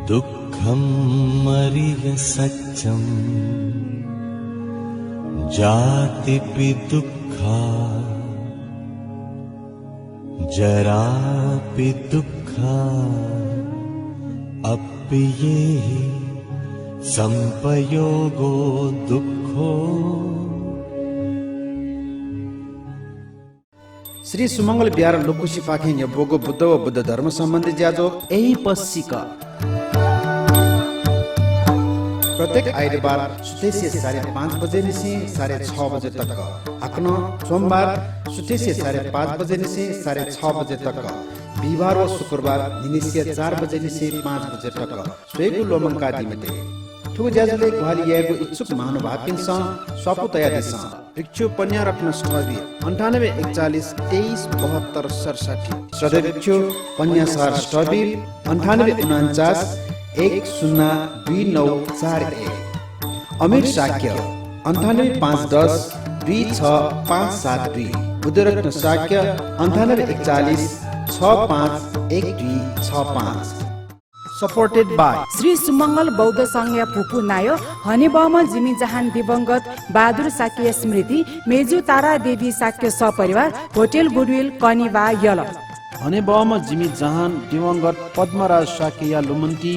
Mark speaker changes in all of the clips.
Speaker 1: दुःखं मरिय सत्यं जातिपि दुःखा जरापि दुःखा अप्येहि संपयोगो दुःखो।
Speaker 2: श्री सुमंगल बिहार लोकुशी पाखे बोगो बुद्ध व बुद्ध धर्म सम्बन्धी ज्याजो यही पश्चिका प्रत्येक आइतबार सुतेसे 5:30 बजे से 6:30 बजे तक हकन सोमबार सुतेसे 5:30 बजे से 6:30 बजे तक बिहिबार व शुक्रबार दिनेसिया 4 बजे से 5 बजे तक स्वेगु लोमंका दिमिते ठुक ज्याजले गुहाली यागो इच्छुक महानुभावकिन स्वापु तयारी भिक्षु पन्या रत्न स्टबी 98 41 23 72 67 सदय भिक्षु पन्या सर स्टबी 98 49 102941 अमीर शाक्य 98 510 26572 बुद्धरत्न शाक्य 98 41 651265 सपोर्टेड बाय
Speaker 3: श्री सुमंगल बौद्ध संघ पुपु नायो हनेबम जिमी जहान दिवंगत बहादुर साक्य स्मृति मेजु तारा देवी साक्य सपरिवार होटल गुडविल कनिवा यल
Speaker 2: हनेबम जिमी जहान दिवंगत पद्मराज साक्य या लुमन्ती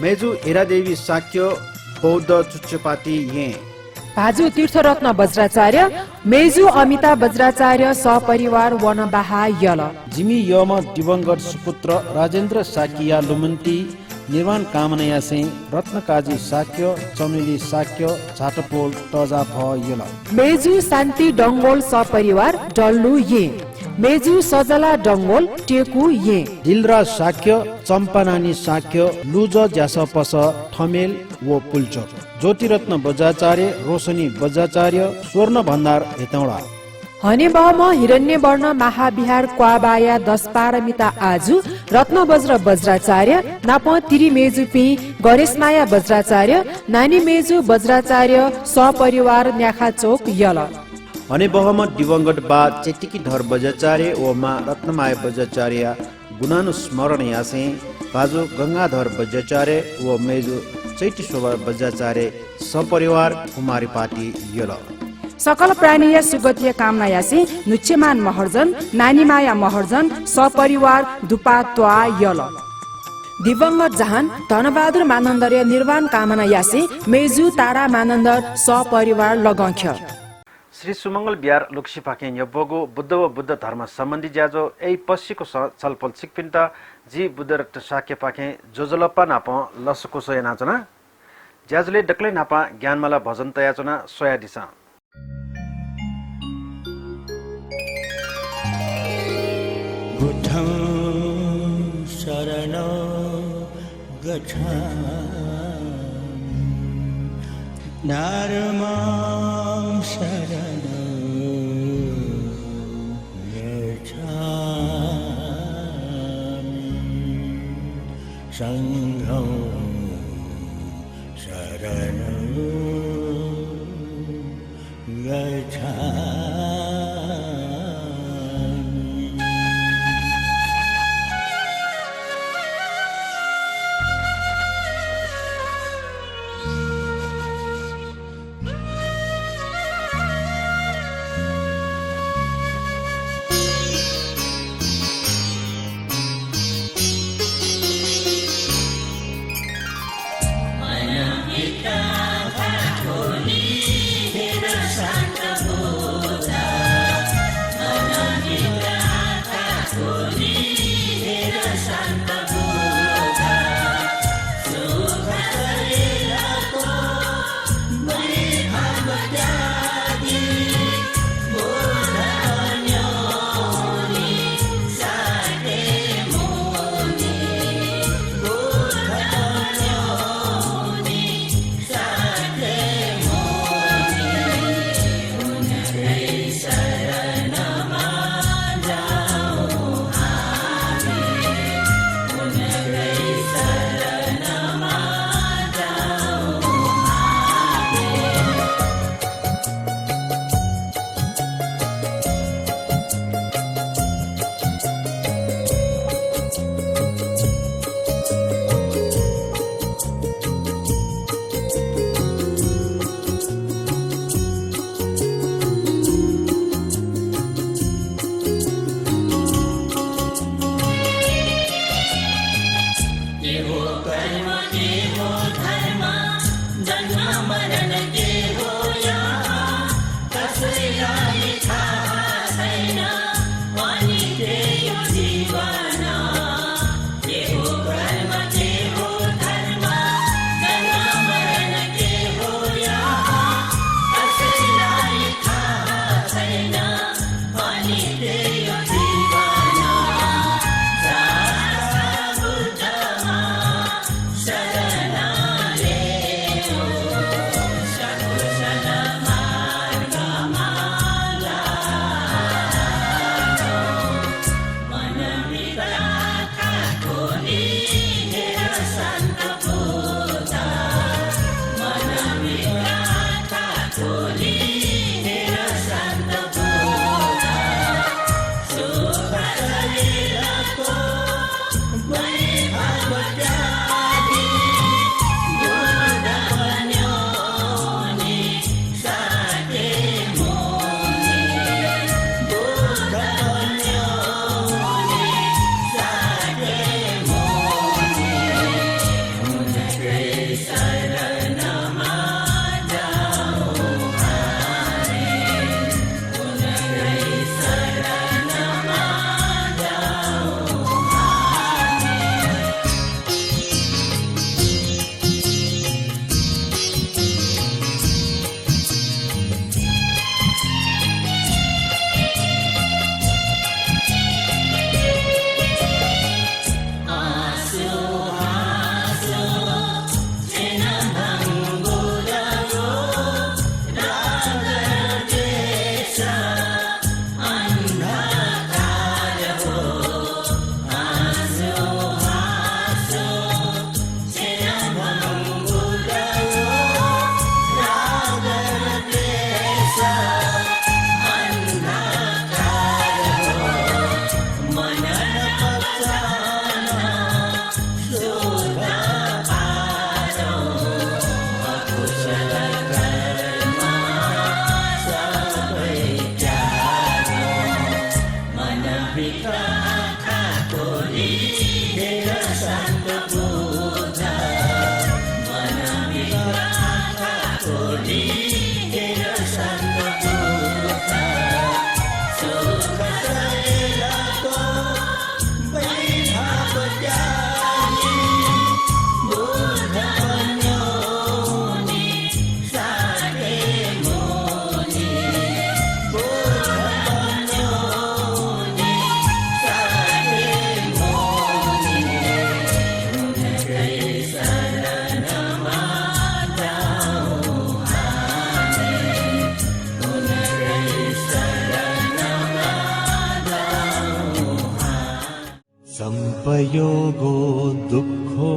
Speaker 2: मेजु हेरादेवी साक्य बौद्ध चुच्चपाती ये
Speaker 3: भाजु तीर्थरत्न वज्राचार्य मेजु अमिता वज्राचार्य सपरिवार वनबाहा यल
Speaker 2: जिमी यम दिवंगत सुपुत्र राजेन्द्र साकिया लुमन्ती निर्माण कामनाया से रत्नकाजी साक्य चमेली साक्य झाटपोल तजा भ यल
Speaker 3: मेजु शान्ति डंगोल सपरिवार डल्लु ये मेजु सजला डंगोल टेकु ये
Speaker 2: दिलराज साक्य चम्पानानी साक्य लुज ज्यासपस ठमेल वो पुल्चो ज्योतिरत्न बज्राचार्य रोशनी बज्राचार्य स्वर्ण भण्डार हेतौडा
Speaker 3: हनेबम हिरण्य वर्ण महाविहार क्वाबाया 10 पारमिता आजु रत्न वज्र वज्राचार्य नाप तिरी मेजु पि गणेशमाया वज्राचार्य नानी मेजु वज्राचार्य सपरिवार न्याखा चोक यल
Speaker 2: हनेबहम दिवंगत बा चेटिकी धर बज्राचार्य व मा रत्नमाया वज्राचार्य गुणानु स्मरण यासे बाजु गंगाधर वज्राचार्य व मेजु चैती शोभा वज्राचार्य सपरिवार कुमारी पाटी यल
Speaker 3: सकल प्राणीय सुगतिय कामना यासी नुच्यमान महर्जन नानीमाया महर्जन सपरिवार दुपा त्वा यल दिवंगत जहान धनबहादुर मानन्दर्य निर्वाण कामना यासी मेजु तारा मानन्दर सपरिवार लगंख्य
Speaker 2: श्री सुमंगल बिहार लोकसिपाके यबोगो बुद्ध व बुद्ध धर्म सम्बन्धी ज्याजो एई पश्चिको छलफल सिकपिन्त जी बुद्ध रक्त साक्य पाखे जोजलप्पा नाप लसको सोया नाचना ज्याजुले डक्लै नापा ज्ञानमाला भजन तयाचना सोया दिसा
Speaker 1: बुद्धं शरणं गच्छामि धर्मं शरणं गच्छामि संघं शरणं गच्छामि। संपयोगो दुःखो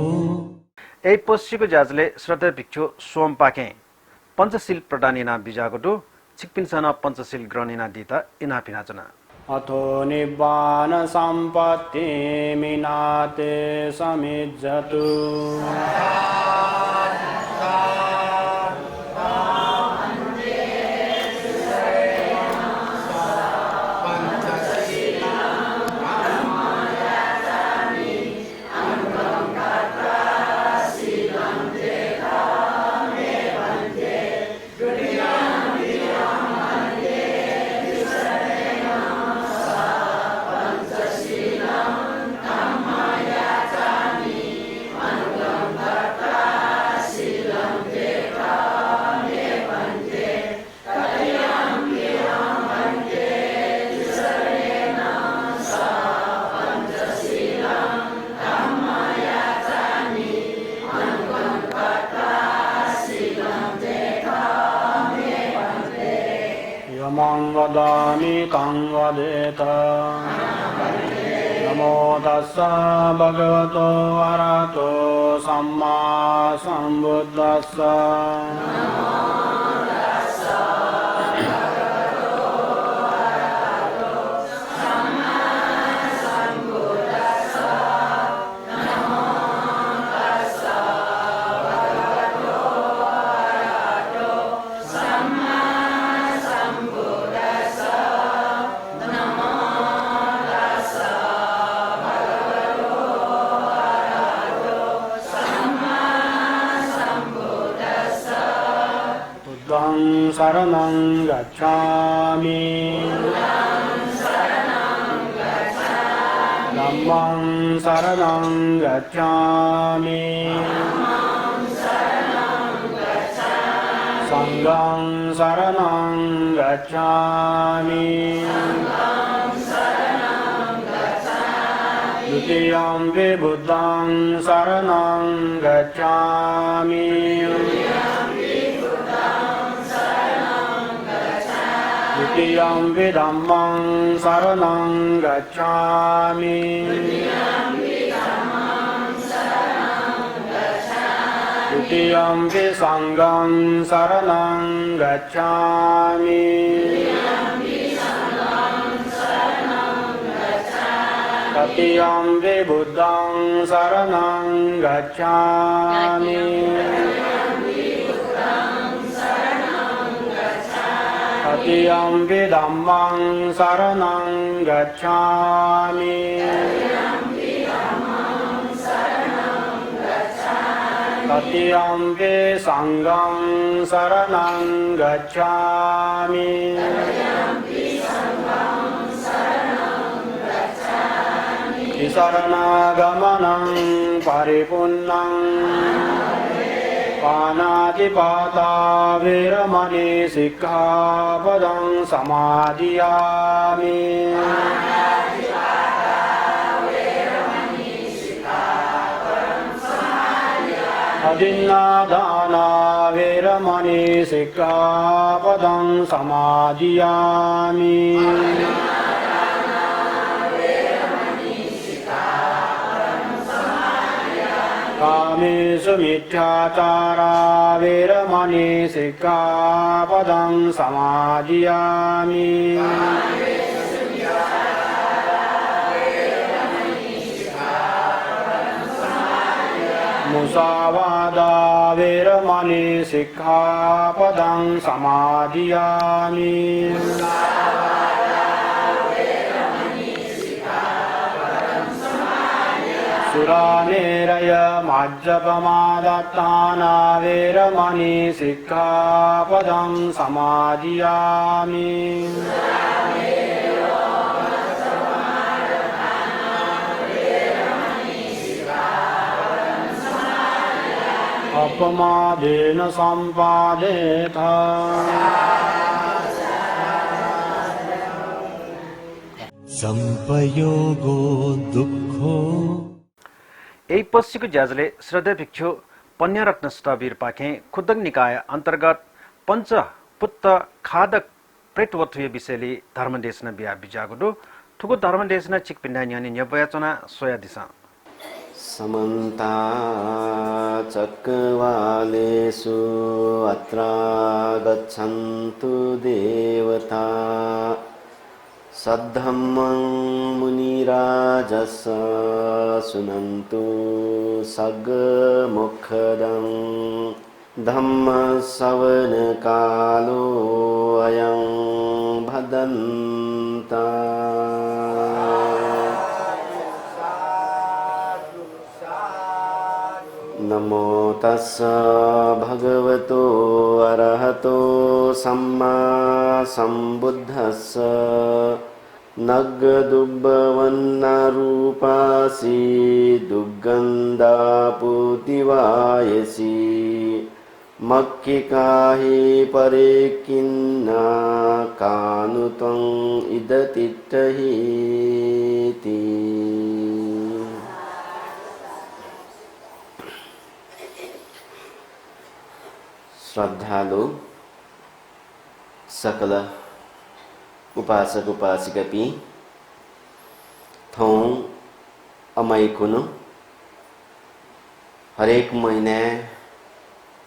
Speaker 4: এই পশ্চিको जाजले श्रद्धा भिक्षु सोम पाके पञ्चशील प्रदानिना बिजागोटु चिकपिनसना पञ्चशील ग्रहणिना दिता इना पिनाचना
Speaker 5: अथो निब्बान सम्पत्ति मिनाते समिज्जतु वदामि तं वदेत नमो तस्स भगवतो अरहतो सम्मा सम्बुद्धस्स शरणं गच्छामि धम्मं शरणं गच्छामि संघं शरणं गच्छामि द्वितीयं बुद्धं शरणं गच्छामि द्वितीयं धम्मं शरणं गच्छामि द्वितीयं संघं शरणं गच्छामि तृतीयं बुद्धं शरणं गच्छामि तृतीयं धम्मं शरणं गच्छामि तृतीयं संघं शरणं गच्छामि शरणागमनं परिपूर्णं पानातिपाता वीरमणि सिक्खापदं समादियामि अदिन्नादाना वीरमणि सिक्खापदं समादियामि कामेषु मिथ्याचारा वीरमणि सिक्खापदं समादियामि मुसावादा वीरमणि सिक्खापदं समादियामि सुरामेरय मज्जपमादत्ताना वीरमणि सिक्खापदं समादियामि अपमादेन सम्पादेत
Speaker 1: संपयोगो दुःखो
Speaker 4: এই पश्चिको ज्याजले श्रद्धा भिक्षु पन्यरत्न स्टबीर पाखे खुद्दक निकाय अन्तर्गत पञ्च पुत्त खादक प्रेटवथुय विषयले धर्मदेशना बिहा बिजागुडो ठुको धर्मदेशना चिकपिन्डा न्यानी न्यबयाचना सोया दिशा
Speaker 6: समन्ता चक्रवालेषु अत्रा गच्छन्तु देवता सद्धम्मं मुनिराजस सुनन्तु सगमुखदं धम्म श्रवण कालो अयं भदन्ता नमो तस्स भगवतो अरहतो सम्मा सम्बुद्धस्स नग्गदुब्बवन्नरूपासि दुर्गन्धापुतिवायसि मक्किकाहि परे किन्ना कानुतं इदतिट्टहीति श्रद्धालु सकल उपासक उपासिका पी थों अमय कुनु हरेक महीने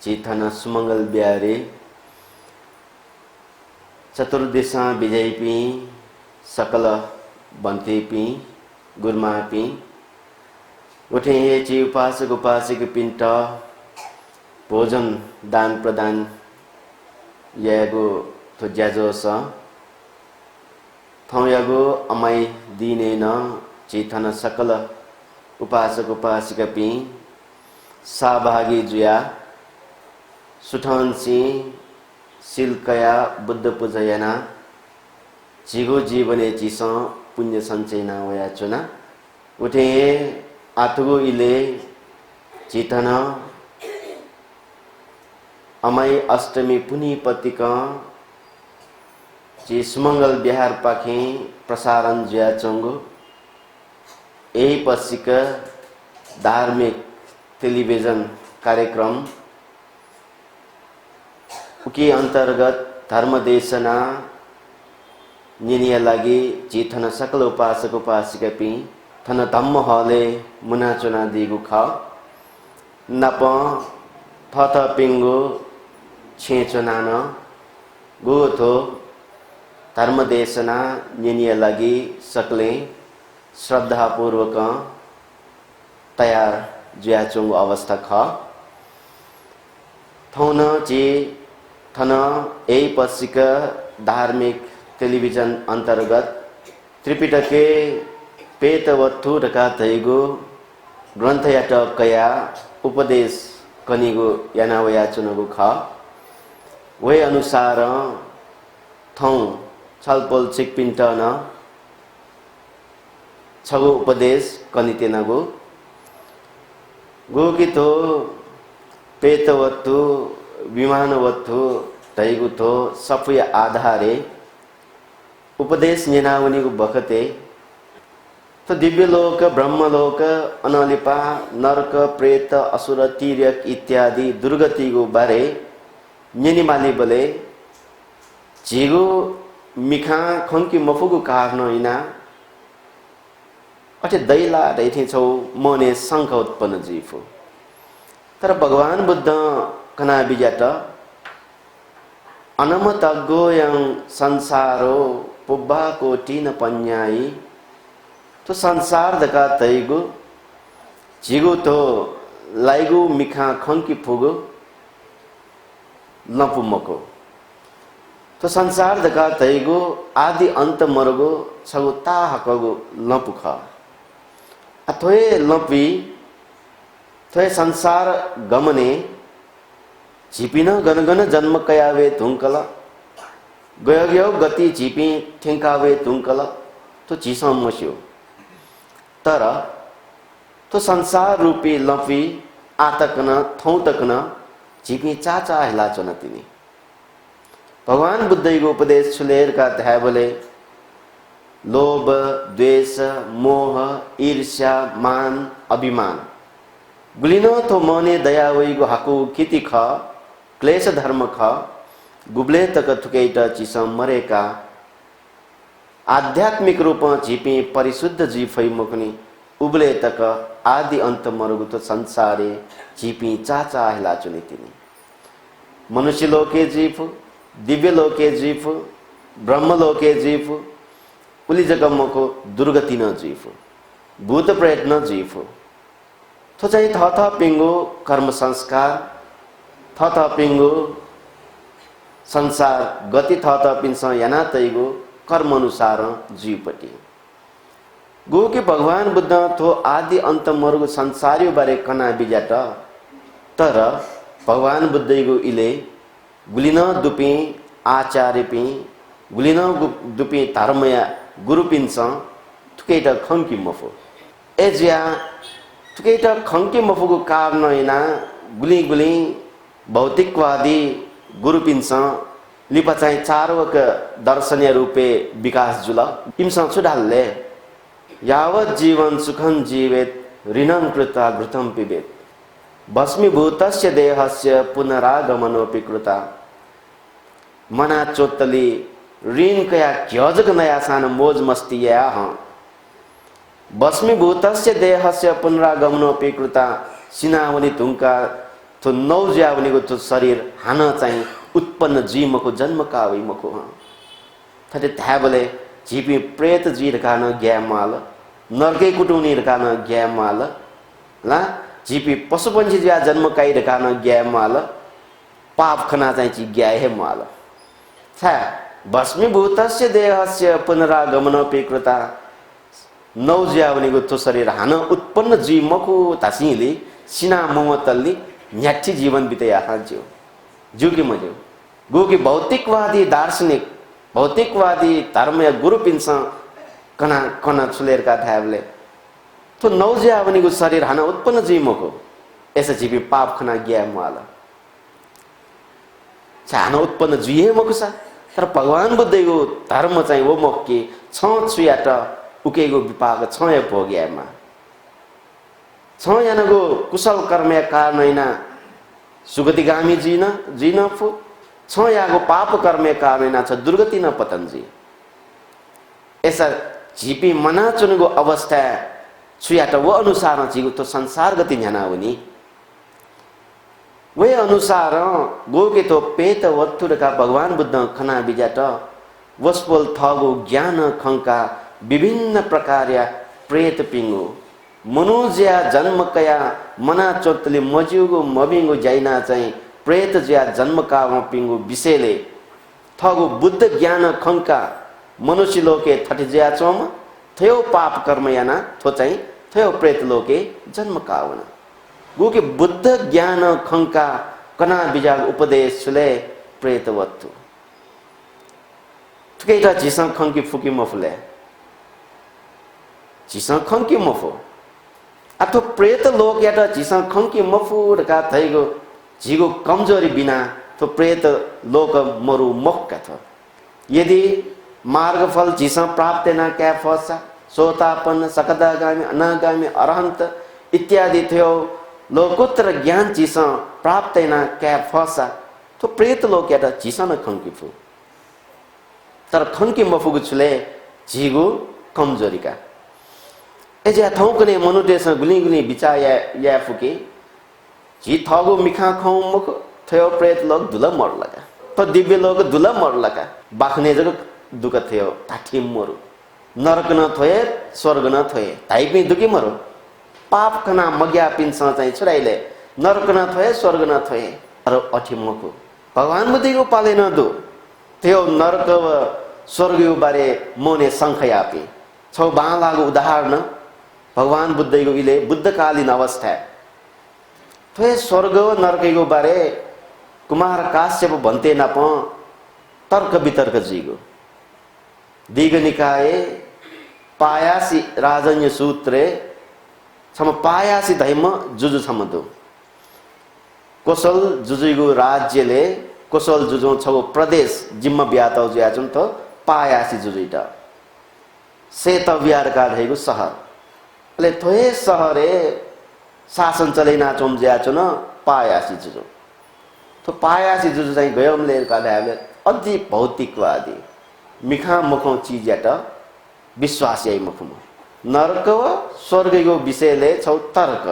Speaker 6: चेतन सुमंगल ब्यारे चतुर्दिशा विजय पी सकल बंते पी गुरमा पी उठे ची उपासक उपासिक पिंट भोजन दान प्रदान यागो तो ज्याजो स थौ यागो अमय दिने न चेतन सकल उपासक उपासिका पी सहभागी जुया सुठन्सी सिल्कया बुद्ध पूजयना जिगो जीवने चिस पुण्य संचयना वया चुना उठे आतुगो इले चेतन अमय अष्टमी पुनि पतिका ची सुमंगल बिहार पाखे प्रसारण जुया चंगो यही पश्चिक धार्मिक टेलीविजन कार्यक्रम उकी अंतर्गत धर्म देशना निनिया लागि चेतन सकल उपासक उपासिका पी थन धम्म हले मुना चुना दिगु खा नप थथ पिंगो छेचनान गोथो धर्म देशना निनिया लागि सकले श्रद्धा पूर्वक तयार ज्याचुङ अवस्था ख थौन ची थन यही पश्चिक धार्मिक टेलीविजन अंतर्गत त्रिपिटके पेतवत्थु ढका थैगो ग्रन्थयाट कया उपदेश कनिगो यानावया चुनगो ख वे अनुसार थौ छलपल चिकपिन्ट न छगो उपदेश कनितेनगो गोकितो पेतवत्थु विमानवत्थु तैगुथो सफुय आधारे उपदेश नेनावनीगु बखते तो दिव्यलोक ब्रह्मलोक अनलिपा नरक प्रेत असुर तिर्यक इत्यादि दुर्गतिगु बारे नेनिमाली बले झिगु मिखा खंकी मफुगु कारण इना अटे दैला दैथे छौ मने शंख उत्पन्न जीफो तर भगवान बुद्ध कना बिजाट अनमतगो यं संसारो पुब्बा कोटि न पन्याई तो संसार दका तैगु झिगु तो लाइगु मिखा खंकी फुगु लपुमको तो संसार दका तैगु आदि अंत मरगो छगु ता हकगु लपुख अथोए लपी थोए संसार गमने झिपिन गनगन जन्म कयावे धुंकल गयो गति झिपी ठेंकावे धुंकल तो झिसम मस्यो तर तो संसार रूपी लपी आतकन थौ तकन झिपी चाचा हिला चनतिनी भगवान बुद्धको उपदेश छुलेर का ध्याबले लोभ द्वेष मोह ईर्ष्या मान अभिमान गुलिनो तो मने दयावैगो हाकु किति ख क्लेश धर्म ख गुब्ले तक थुकेट चिसम मरेका आध्यात्मिक रूप झिपी परिशुद्ध जीवै मुकनी उबले तक आदि अंत मरुगु तो संसारे जीपी चाचा हिला चुनी तिनी मनुष्य लोके जीव दिव्य लोके जीव ब्रह्म लोके जीव उली जगमको दुर्गति न जीव भूत प्रेत न जीव तो चाहिँ थ पिंगो कर्म संस्कार थ पिंगो संसार गति थ पिन्छ याना तैगो कर्म अनुसार जीवपट्टि गो के भगवान बुद्ध थो आदि अंत मरुगु संसारियो बारे कना बिजाट तर भगवान बुद्धैगो इले गुलिन दुपी आचार्य पि गुलिन दुपी धर्मया गुरु पिन्छ थुकेटा खंकी मफो एजिया थुकेटा खंकी मफोको कारण हैना गुली गुली भौतिकवादी गुरु पिन्छ लिपा चाहिँ चारवक दर्शनीय रूपे विकास जुल इमसा छुडालले यावत जीवन सुखं जीवेत ऋणं कृता घृतं पिबेत भस्मीभूतस्य देहस्य पुनरागमनोपि कृता मना चोतली ऋण कया क्यजक नया सान मोज मस्ती या ह भस्मीभूतस्य देहस्य पुनरागमनोपि कृता सिनावनी तुंका तो नौज्यावनीको तो शरीर हान चाहिँ उत्पन्न जीवको जन्म कावै मको ह थटे थाबले जीपी प्रेत जीर कान ग्यामाल नरके कुटुनी कान ग्यामाल ला जीपी पशुपंछी ज्या जन्म काई कान ग्यामाल पाप खना चाहिँ ची ग्या हे माल था भस्मीभूतस्य देहस्य पुनरागमनोपि कृता नौज्यावनीको तो शरीर हान उत्पन्न जीवको तासिले सिना ममतल्ली न्याठी जीवन बितेया हान्ज्यो जुकी मज्यो गोकी भौतिकवादी दार्शनिक भौतिकवादी धर्म गुरु पिन्छ कना कना छुलेरका थाबले तो नौज्यावनीको शरीर हान उत्पन्न जीवको एसा जीवी पाप खना ग्या माला हान उत्पन्न जुए मको छ तर भगवान बुद्धको धर्म चाहिँ वो मक्के छ छुयाट उकेको विपाक छ भोग्यामा छ यानको कुशल कर्म कारण हैना सुगतिगामी जीन फु छ याको पाप कर्म कारण हैना छ दुर्गति न पतंजी ऐसा जीपी मना चुनको अवस्था छुयाट वो अनुसार जीव तो संसार गति न्याना हुनी वे अनुसार गोके तो पेत वत्तुरका भगवान बुद्ध खना बिजाट वस्पोल थगो ज्ञान खंका विभिन्न प्रकारया प्रेत पिंगो मनुज्या जन्म कया मना चोतले मजिउगो मबिंगो जाइना चाहिँ प्रेत ज्या जन्म का पिंगो विषयले थगो बुद्ध ज्ञान खंका मनुष्य लोके थटि ज्या चोम थयो पाप कर्म याना थो चाहिँ थयो प्रेत लोके जन्म कावना गोके बुद्ध ज्ञान खंका कना बिजाग उपदेश छुले प्रेत वत्तु थुकेटा जिसं खंकी फुकी मफुले जिसं खंकी मफु अथवा प्रेत लोक याटा जिसं खंकी मफुर का थैगो जीगो कमजोरी बिना तो प्रेत लोक मरु मक्का थो यदि मार्गफल जिसं प्राप्त न क्या फसा सोतापन्न सकदागामी अनागामी अरहंत इत्यादि थियो लोकोत्तर ज्ञान जिसं प्राप्त न क्या फसा तो प्रेत लोक याटा जिसं खंकी फु तर खंकी मफुगु छुले जीगो कमजोरी का एजा थौकने मनुदेश गुली गुली बिचा या फुके जी थगो मिखा खौ मुख थयो प्रेत लोग दुला मर लगा तो दिव्य लोग दुला मर लगा बाखने जग दुख थियो ताठी मरु नरक न थोए स्वर्ग न थोए ताइपि दुखी मरु पाप कना मग्या पिन्छ चाहिँ छुराइले नरक न थोए स्वर्ग न थोए अर अठी मको भगवान बुद्धिको पाले न दु थियो नरक स्वर्ग बारे मोने संखयापि छौ बालाको उदाहरण भगवान बुद्धको इले बुद्धकालीन अवस्था थोए स्वर्ग नरकको बारे कुमार काश्यप भन्ते नप तर्क वितर्क जीगो दीघ निकाय पायासी राजन्य सूत्रे छम पायासी धैम जुजु छमदो कोसल जुजुगो राज्यले कोसल जुजु छगो प्रदेश जिम्मा ब्यातौ ज्याजुन त पायासी जुजुइटा सेत बिहारका धैगो शहर ले थोए शहरे शासन चलेना चोम ज्याचुन पायासी जुजु तो पायासी जुजु चाहिँ गयमले काले अझै भौतिकवादी मिखा मुखौ चीज याटा विश्वास यही मुखम नरक व स्वर्गको विषयले छौ तर्क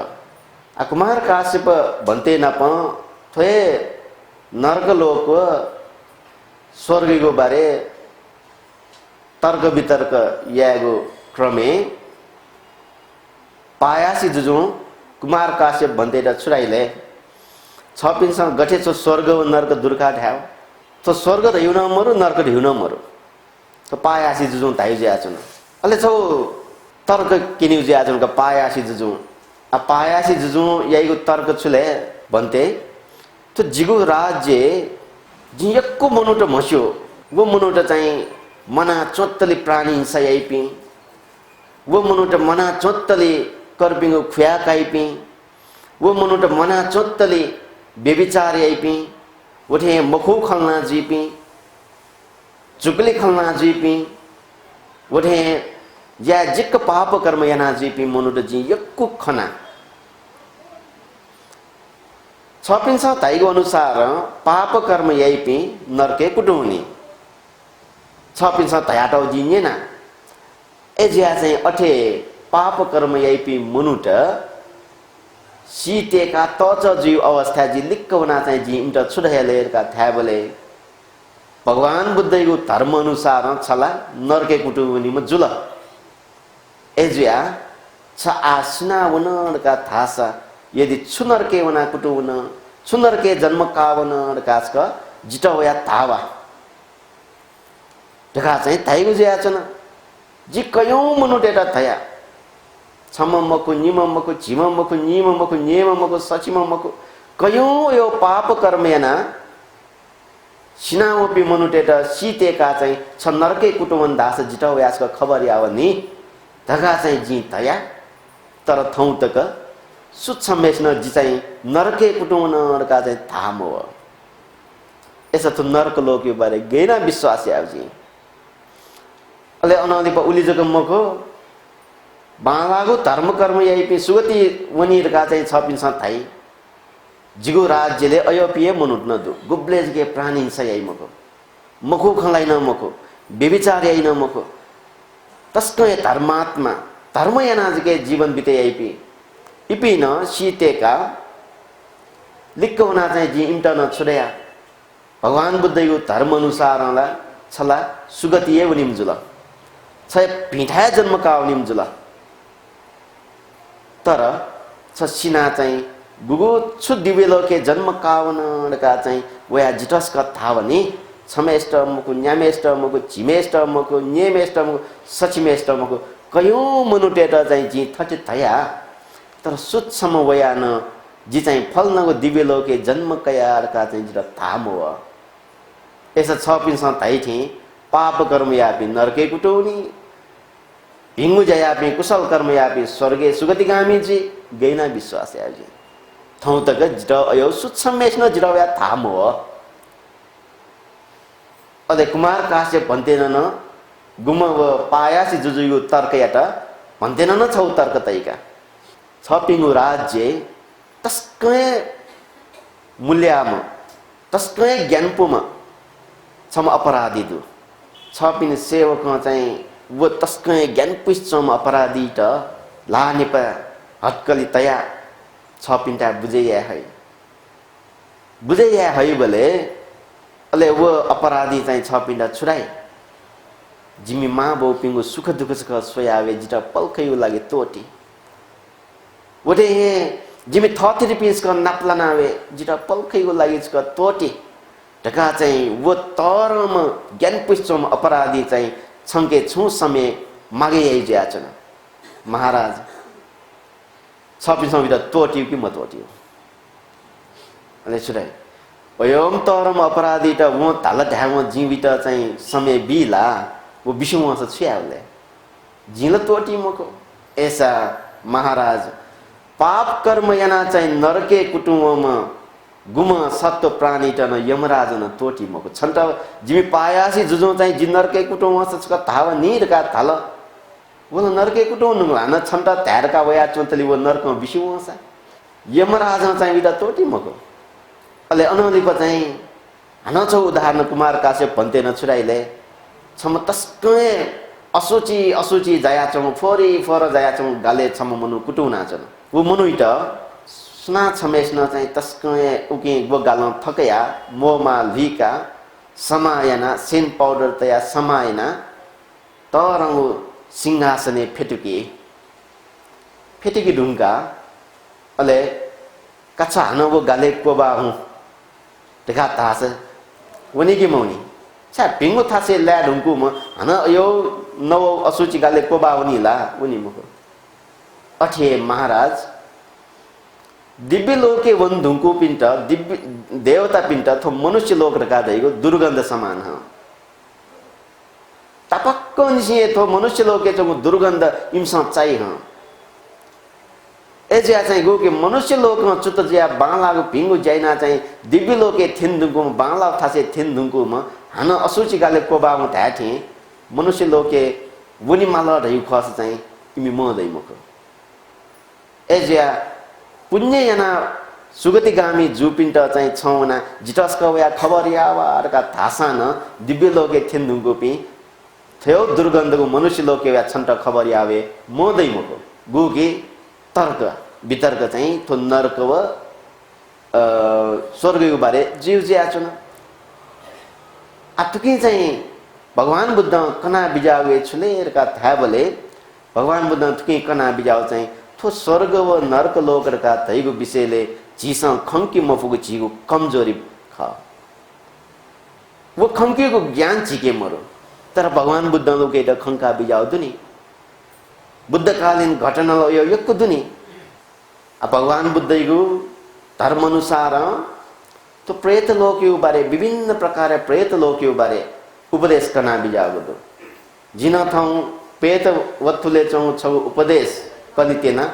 Speaker 6: कुमार काश्यप भन्ते नप थोए नरक लोक व स्वर्गको बारे तर्क वितर्क यागो क्रमे पायासी जुजु कुमार काश्यप भन्ते छुराइले छपिनसँग गठे छ स्वर्ग व नरक दुर्गा ढ्याउ तो स्वर्ग त हिउन मरु नरक हिउन मरु तो पायासी जुजु धाइ ज्याचन अले छौ तर्क किन्यु ज्याचन का पायासी जुजु पायासी जुजु यहीको तर्क छुले भन्ते तो जिगु राज्य जियक्को मनुट मस्यो वो मनुट चाहिँ मना चोत्तली प्राणी हिंसा याइपि वो मनुट मना चोत्तली कर्पिङो खुया काइपि वो मनुट मना चोत्तली व्यभिचार याइपि उठे मखु खल्ना जीपि चुगली खल्ना जीपि उठे या जिक्क पाप कर्म याना जीपि मनुट जी यक्कु खना छपिन्छ ताइगो अनुसार पाप कर्म याइपि नरके कुटुनी छपिन्छ तयाटाउ जिनेना एजिया चाहिँ अठे पाप कर्म याइपि मनुट सीतेका तच जीव अवस्था जी लिक्क हुना चाहिँ जी इन्ट छुडहेलेका थाबले भगवान बुद्धको धर्म अनुसार छला नरके कुटुनीमा जुल एजिया छ आसना वनका थासा यदि छुनरके वना कुटुन छुनरके जन्म कावन कास्क जिटवया तावा ढका चाहिँ थाइगु ज्याचन जी कयौं मनुटेटा थया छममको निममको झिममको निममको नेममको सचिममको कयौं यो पाप कर्मेना सिनावपि मनुटेटा सीतेका चाहिँ छ नरके कुटुमन दास जिटवयासको खबर आवनी ढका चाहिँ जी थया तर थौ तक सुच्छमेस्न जी चाहिँ नरके कुटुमनका चाहिँ थाम हो यसो त नरक लोक यो बारे गैना विश्वास आउजी अले अनादि प उली जगमको बालागो धर्म कर्म याइपि सुगति वनिरका चाहिँ छपिन्छ थाइ जिगो राज्यले अयोपिए मनुट नदु गुब्लेज के प्राणी हिंसा याइ मको मखु खलाई न मको व्यभिचार याइ न मको तस्कै धर्मात्मा धर्म यानाज के जीवन बिते याइपि इपि न सीतेका लिक्क हुना चाहिँ जी इम्टा न छुडया भगवान बुद्धको धर्म अनुसारला छला सुगतिए वनिम जुल छ भिठा जन्म का वनिम जुल तर छ सिना चाहिँ गुगु छु दिवेलोके जन्म कावनका चाहिँ वया जिटस्क थावनी छमेष्ट मुकु न्यामेष्ट मुकु झिमेष्ट मुकु न्येमेष्ट मुकु सचिमेष्ट मुकु कयौं मनुटेटा चाहिँ जी थटे थया तर सुत्सम वया न जी चाहिँ फल्नको दिवेलोके जन्म कयारका चाहिँ जिट थाम हो यसो छपिन्छ थाइथि पाप कर्म यापि नरके कुटौनी भिंगु जयापि कुशल कर्म यापि स्वर्गे सुगतिगामी जी गैना विश्वास याजी थौ तक जिट अयो सुच्छमेस्न जिटवया थाम हो अदे कुमार काश्यप भन्तेन न गुम व पायासी जुजुयु तर्क याटा भन्तेन न छौ तर्क तैका छपिङु राज्य तस्कै मूल्याम तस्कै ज्ञानपुम छम अपराधी दु छपिन सेवक चाहिँ वो तस्कै ज्ञान पुष्चम अपराधी त लानेप हत्कली तया छपिन्टा बुझेया है बोले अले वो अपराधी चाहिँ छपिन्टा छुराई जिमी मा बौ पिंगु सुख दुख सुख सोयावे जिटा पल्खैउ लागि तोटी वटे जिमी थथरी पिस क नाप्लानावे जिटा पल्खैउ लागि क तोटी ढका चाहिँ वो तरम ज्ञान पुष्चम अपराधी चाहिँ छंके छु समय मागे यही ज्याचन महाराज छपिसौँ तोटियो कि म तोटियो अले छुराई ओयम तरम अपराधी त वो ताल ढ्याउ जीवित चाहिँ समय बिला वो विषुम छ छ्याउले जिल तोटी मको ऐसा महाराज पाप कर्म याना चाहिँ नरके कुटुम्बमा गुम सत्व प्राणी टन यमराज न तोटी मको छन्ट जिमी पायासी जुजो चाहिँ जि नरके कुटुम्ब छ थाव नीरका थाल वो नरके कुटुम्ब न छन्ट त्यारका वया चोन्तली वो नरक विषुम छ यमराज चाहिँ विदा तोटी मको अले अनलिप चाहिँ हन छ उदाहरण कुमार काश्यप भन्ते न छुराइले छम तस्कै असुची जायाचौँ फोरी फोर जायाचौँ गाले छम मनु कुटु नाचन वो मनु इट सुना छमेस्न चाहिँ तस्कए उके गो गाल थकया मोमा भिका समायना सेन पाउडर तया समायना तरंगु सिंहासने फेटुकी ढुङ्गा अले कच्चा हनगो गाले कोबा हूँ देखा तास वनी की मौनी छा पिंगु थासे ल्या ढुङ्कु म हन यो नव असुची गाले कोबा वनी ला वनी मुको अठे महाराज दिव्य लोके वन ढुङ्कु पिन्ट दिव्य देवता पिन्ट थो मनुष्य लोक रका दैगो दुर्गन्ध समान ह तपक्क निसिए थो मनुष्य लोके चो दुर्गन्ध इमसा चाइ ह एजिया चाहिँ गो के मनुष्य लोकमा चुत जिया बांगलाको भिंगु जाइना चाहिँ दिव्य लोके थिन दुंगु बांगला थासे थिन दुंगु म हन असुची गाले कोबा म थाथे मनुष्य लोके वनी माला रहि खस चाहिँ तिमी म दै मको एजिया पुण्य याना सुगतिगामी जुपिन्ट चाहिँ छौना जिटस्क या खबर यावारका थासान दिव्य लोके थिन दुंगु पि थियो दुर्गन्धको मनुष्य लोके या छन्ट खबर यावे म दै मको गुगे तर्क वितर्क चाहिँ थो नर्क व स्वर्गको बारे जीव जे आछन अटुकी चाहिँ भगवान बुद्ध कना बिजावे छुलेरका थाबले भगवान बुद्ध तुकी कना बिजाव चाहिँ थो स्वर्ग व नर्क लोकरका थैगो विषयले जीस खंकी मफुको जीगो कमजोरी ख वो खंकीको ज्ञान चिके मरो तर भगवान बुद्ध लोके त खंका बिजाव दुनी बुद्धकालीन घटना यो यक्को दुनी भगवान बुद्धको धर्म अनुसार तो प्रेत लोक्यो बारे विभिन्न प्रकार प्रेत लोक्यो बारे उपदेश करना बिजागो दो जिना थाउ प्रेत वत्थुले चौ छौ उपदेश कनितेना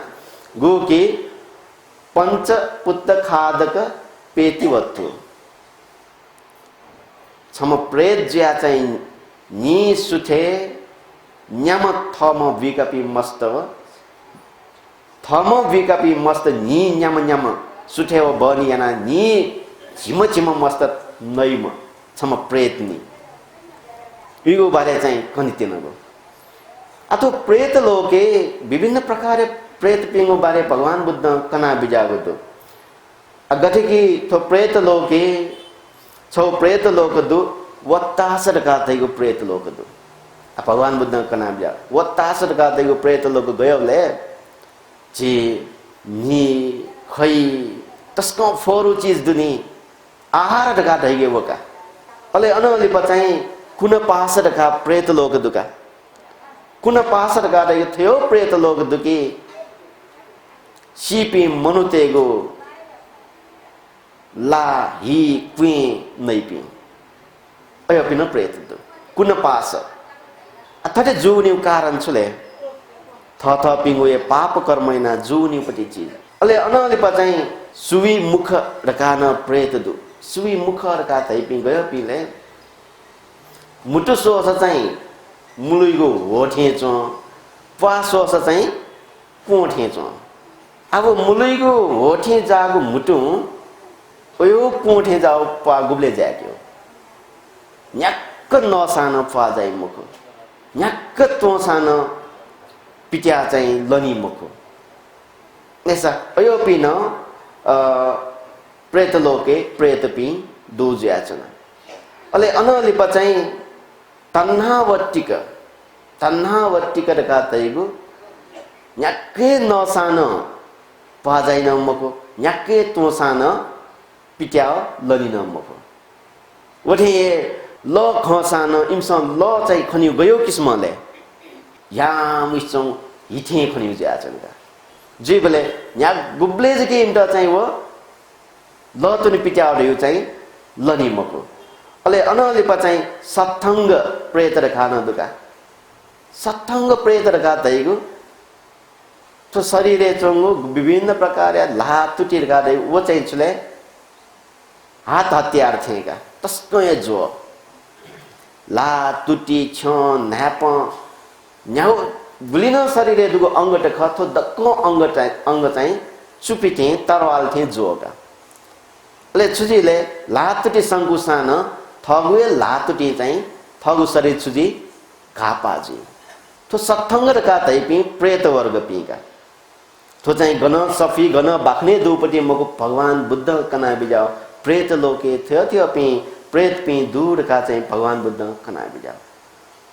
Speaker 6: गो के पंच पुत्त खादक पेति वत्थु छम प्रेत ज्या चाहिँ नि सुथे न्याम थम विकपि मस्तव थम विकपि मस्त नि न्याम सुठेव बनी याना नि झिम मस्त नैम छम प्रेतनी यो बारे चाहिँ कनिते नगो अथवा प्रेत लोके विभिन्न प्रकार प्रेत पिंगो बारे भगवान बुद्ध कना बिजागो दो गठकी थो प्रेत लोके छौ प्रेत लोक दो वत्तासर का थैगो प्रेत लोक दो भगवान बुद्ध कना बिजा वत्तासर का थैगो प्रेत लोक गयोले जे नि खै तस्को फोरु चीज दुनी आहार ढका ढैगे वका अले अनली पचाई कुन पास ढका प्रेत लोक दुका कुन पास ढका ढैगे थियो प्रेत लोक दुकी सीपी मनुतेगो ला ही क्वी नैपी अयो पिन प्रेत दु कुन पास अथटे जुनिउ कारण छले थ पिंगुए पाप कर्मैना जुनिपटि चीज अले अनले पचाई सुवी मुख रकान प्रेत दु सुवी मुख रका तैपि गयो पिले मुटु सोस चाहिँ मुलुइगो होठे चो पासो चाहिँ कोठे चो अब मुलुइगो होठे जागो मुटु ओयो कोठे जाओ पा गुबले जाक्यो न्याक्क नसान पा जाई मुख न्याक्क तो सान पिट्या चाहिँ लनी मुख ऐसा अयो पिन प्रेत लोके प्रेत पि दुज्याचना अले अनलि पचाई तन्हावट्टिक रका तैगु न्याक्के नसान पाजाइन मको न्याक्के तोसान पिट्या लनी न मको वठे ल खसान इमसन ल चाहिँ खनि गयो किस्मले याम इचौ हिथे खनि ज्याचनका जे बेले न्या गुब्ले जके इमटा चाहिँ वो ल तुनि पिट्या रह्यो चाहिँ लनी मको अले अनले पचाई सत्थंग प्रेत रखान दुका सत्थंग प्रेत रखा दैगु तो शरीरे चंगु विभिन्न प्रकार ला तुटी रखा दै वो चाहिँ छले हात हतियार थेका तस्को ए जो ला तुटी छ न्याप न्याउ बुलिन शरीरे दुगो अंग टख थो दक्को अंग चाहिँ चुपिथे तरवाल थे जोगा ले छुजीले ला तुटी संकुसान थगुए लातुटी चाहिँ थगु शरीर छुजी घापाजी थो सत्थंग का तै पि प्रेत वर्ग पिका थो चाहिँ गन सफी गन बाख्ने दुपट्टि मको भगवान बुद्ध कना बिजाओ प्रेत लोके थियो थियो पि प्रेत पि दूर का चाहिँ भगवान बुद्ध कना बिजाओ